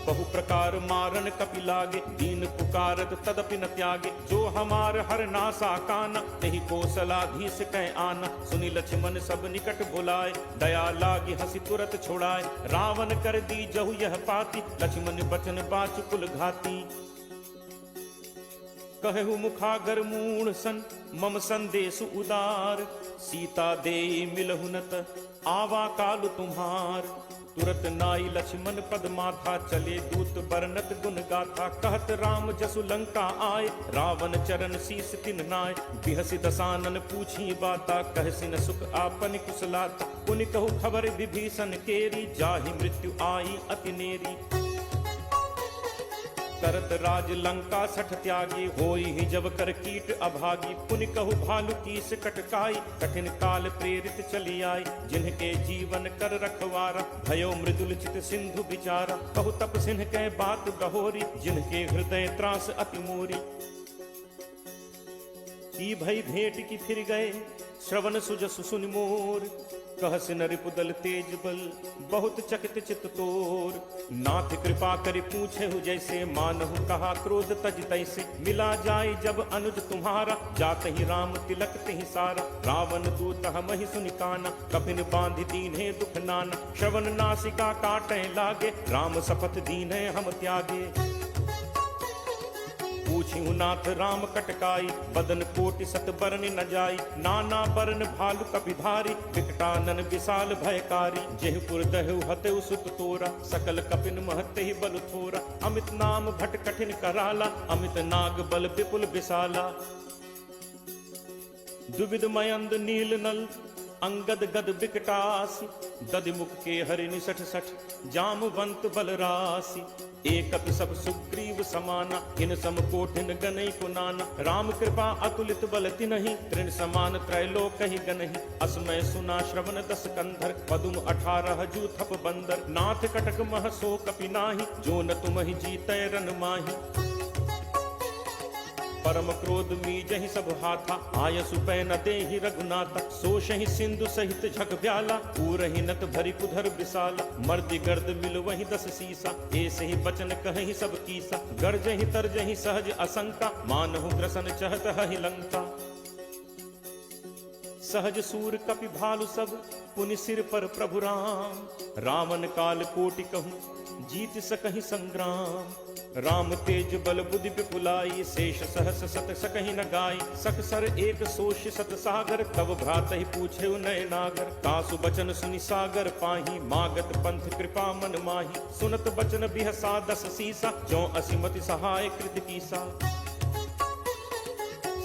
बहु प्रकार मारन कपि लागे दीन पुकारत तदपि न त्यागे। जो हमार हर नासा काना तेहि कौशलाधीश कह आना। सुनि लक्ष्मण सब निकट बुलाए दया लागी हंसी तुरत छोड़ाए। रावण कर दी जहु यह पाती लक्ष्मण बचन बाच कुल घाती। कहु मुखागर मूढ़ सन मम संदेश उदार। सीता दे मिलहु नत आवा काल तुम्हार। तुरत नाई लक्ष्मण पद माथा चले दूत बरनत गुण गाथा। कहत राम जसु लंका आए रावण चरण शीस तिन नाय। बिहसि दसानन पूछी बाता कहसि न सुख आपन कुशलाता। पुनि कहु खबर विभीषण केरी जाहि मृत्यु आई अति नेरी। करत राज लंका सठ त्यागी होई ही जब कर कीट अभागी। पुनि कहु भालु कीस कटकाई कठिन काल प्रेरित चली आई। जिनके जीवन कर रखवारा भयो मृदुल चित सिंधु बिचारा। कहु तप सिंह के बात गहोरी जिनके हृदय त्रास अति मोरी। की भई भेंट की फिर गए श्रवण सुजसु सुनि मोर, कहस न रिपुदल तेज बल, बहुत चकित चित तोर। नाथ कृपा करि पूछे हु जैसे, मानहु कहा क्रोध तज तैसे। मिला जाय जब अनुज तुम्हारा, जात ही राम तिलक तिहि सारा। रावण दूत हमहि सुनि काना, कपिन बांधि दीन्हे दुख नाना। श्रवण नासिका काटै लागे, राम शपथ दीन्हे हम त्यागे। पूछिहु नाथ राम कटकाई, बदन कोटि सत बरन न जाई। नाना बरन भालु कपिधारी, विकटानन विशाल भयकारी। जेहपुर दहु हतउ सुत तोरा, सकल कपिन महते बल थोरा। अमित नाम भट कठिन कराला, अमित नाग बल विपुल विशाला। दुविध मयंद नील नल, अंगद गद विकटासी। दधिमुख के हरि निसठ सठ, जामवंत बल राशि। एकत सब सुग्रीव समाना, इन सम कोठिन गनई पुनाना। राम कृपा अतुलित बल तिन्हि, तृण समान त्रैलोक ही गनहि। असमय सुना श्रवण दस कंधर, पदुम 18 जूथप बंदर। नाथ कटक मह सो कपि नाही, जो न तुमहि जीतै रन माही। परम क्रोध मीजहि सब हाथा, आयसु पै न देहि रघुनाथा। सोषहि सिंधु सहित झग ब्याला, पूरहि नत भरि कुधर विशाला। मर्दि गर्द मिल वहि 10 सीसा, ऐसे ही बचन कहहि सब कीसा। गर्जहि तरजहि सहज असंका, मानहु ग्रसन चहत हहि लंका। सहज सूर कपि भालु सब, पुनि सिर पर प्रभु राम। रावण काल कोटि कहूँ, जीत सकहि संग्राम। राम तेज बल बुद्धि विपुलाई, शेष सहस सत सकहि न गाई। सकसर एक सोष सत सागर, तब भ्रातहि पूछे नय नागर। तासु बचन सुनि सागर पाही, मागत पंथ कृपा मन माही। सुनत बचन बिहसा 10 सीसा, जो असिमति सहाय कृत कीसा।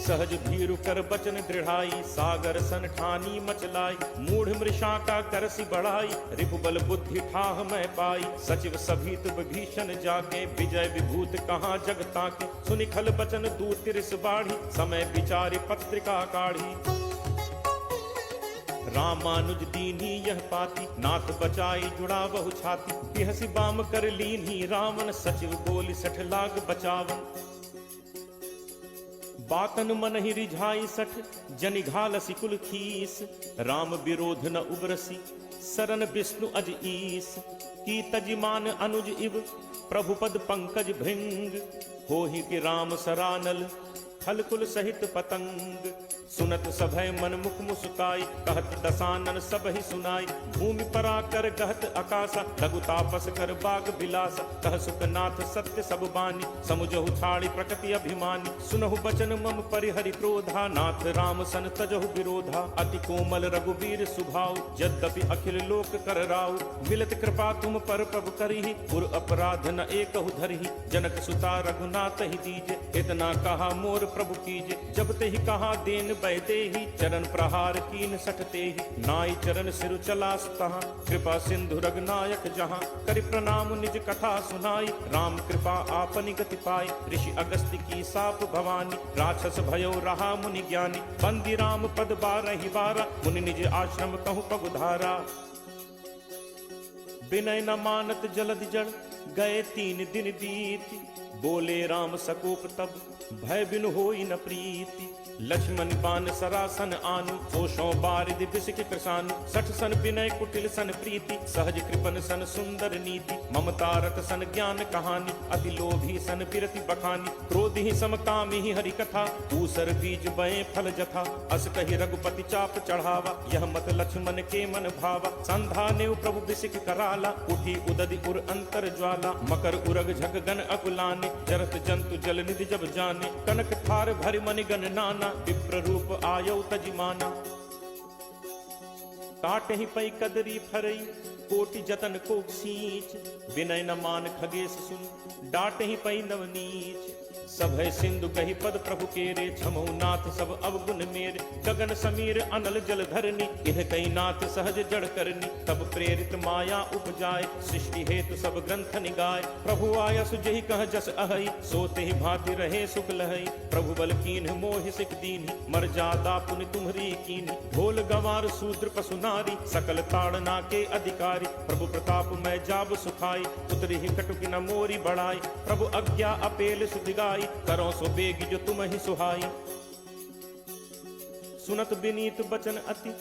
सहज भीरु कर बचन दृढ़ाई, सागर सन ठानी मचलाई। मूढ़ मृषा का करसी बढ़ाई, रिपुबल बुद्धि ठाह मैं पाई। सचिव सभीत विभीषण जाके, विजय विभूत कहाँ जग ताके। सुनि खल बचन दूत तिरिस बाढ़ी, समय विचारि पत्रिका काढ़ी। रामानुज दीन्ही यह पाती, नाथ बचाई जुड़ा बहु छाती। बिहसी बाम कर लीन्ही रावण, सचिव बोली 60 लाग बचावन। बातन मन ही रिझाई 60, जनि घालसी कुल खीस। राम विरोध न उबरसी, सरन विष्णु अज ईस। की तजिमान अनुज इव, प्रभुपद पंकज भृंग। होहि कि राम सरानल, खल कुल सहित पतंग। सुनत सभय मन मुख मुस्काई, कहत दसानन सब ही सुनाई। भूमि पराकर कहत आकाशा, लघु तापस कर बाग बिलासा। कह सुखनाथ सत्य सब बानी, समुझहु छाड़ी प्रकृति अभिमानी। सुनहु बचन मम परिहरि क्रोधा, नाथ राम सन तजहु विरोधा। अति कोमल रघुबीर सुभाऊ, यद्यपि अखिल लोक कर राऊ। मिलत कृपा तुम पर प्रभु करिहि, पुर अपराध न एकहु धरिहि। जनक सुता रघुनाथ ही दीजे, इतना कहा मोर प्रभु कीजे। जब ते ही कहा देन बैदे ही, चरण प्रहार कीन सटते ही। नाई चरण सिरु चला तहाँ, कृपा सिंधु रघुनायक जहाँ। करि प्रणाम निज कथा सुनाई, राम कृपा आपनि गति पाई। ऋषि अगस्त्य की साप भवानी, राक्षस भयो रहा मुनि ज्ञानी। बंदी राम पद 12 बारा, मुनि निज आश्रम कहूँ पगुधारा। विनय न मानत जलद जड़, गए 3 दिन बीती। बोले राम सकोप तब, भय बिनु होई न प्रीति। लक्ष्मण बान सरासन आनु, कोशों बारिद बिसिक कृसानु। 60 सन विनय कुटिल सन प्रीति, सहज कृपन सन सुंदर नीति। ममता रत सन ज्ञान कहानी, अति लोभी सन बिरति बखानी। क्रोधी सम कामी हरि कथा, ऊसर बीज बए फल जथा। अस कहि रघुपति चाप चढ़ावा, यह मत लक्ष्मण के मन भावा। संधानेउ प्रभु बिसिक कराला, उठी उदधि उर अंतर ज्वाला। मकर उरग झग गन अकुलाने, जरत जंतु जल निधि जब जाने। कनक थार भरि मनि गण नाना, विप्र रूप आयो तजिमाना। काटहि पै कदरी फरई, कोटि जतन को सींच। विनय न मान खगेश सुन, डाटहि पै नवनीच। सभय सिंधु कहि पद प्रभु केरे, छमहु नाथ सब अवगुण मेरे। गगन समीर अनल जल धरनी, इह कई नाथ सहज जड़ करनी। तब प्रेरित माया उपजाए, सृष्टि हेतु सब ग्रंथ निगाए। प्रभु आया सुजहि कह जस अहई, सोते ही भांति रहे सुख लहई। प्रभु बल कीन्ह मोहि सिख दीन्हि, मर्यादा पुनि तुम्हरी कीन्हि। ढोल गंवार शूद्र पशु नारी, सकल ताड़ना के अधिकारी। प्रभु प्रताप मैं जाब सुखाई, उतरि ही कटुक न मोरी बढ़ाई। प्रभु आज्ञा अपेल सुधिगाई, करो सो बेगी जो तुम ही सुहाई। सुनत विनीत बचन अति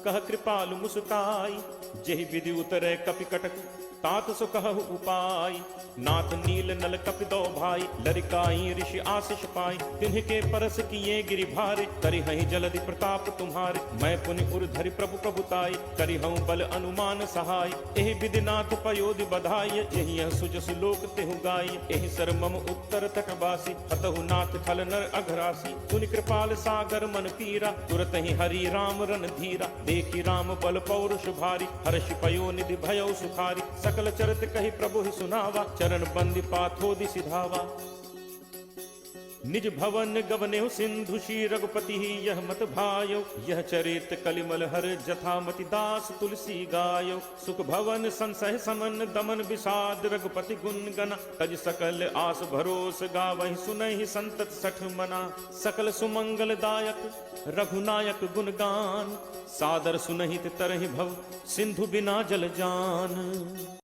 कह कृपालु मुस्काई। जेहि विधि उतरे कपि कटक तात सो कहु उपाय। नाथ नील नल कपि दो भाई लरिकाई ऋषि आशीष पाई। तिन्ह के परस किए गिरि भारे करिहहि जलधि प्रताप तुम्हारे। मैं पुनि उर धरि प्रभु प्रभुताई करिहऊँ बल अनुमान सहाय। एहि विधि नाथ पयोधि बधाई यही यह सुजसु लोक तेहु गाई। एहि सर मम उत्तर तटवासी हतहु नाथ खल नर अघरासी। सुनि कृपाल सागर मन पीरा तुरत ही हरि राम रन धीरा। देखी राम बल पौरुष भारी हर्षि पयो निधि भयो सुखारी। सकल चरित कहि प्रभु ही सुनावा चरण बंदी पाथोदि सिधावा। निज भवन गवनेहु सिंधु श्री रघुपति ही यह मत भायो। यह चरित कलिमल हर जथामति दास तुलसी गायो। सुख भवन संसह समन दमन विषाद रघुपति गुण गना। तज सकल आस भरोस गावहि सुनहि संतत सठ मना। सकल सुमंगल दायक रघुनायक गुण गान। सादर सुनहित तरहि भव सिंधु बिना जल जान।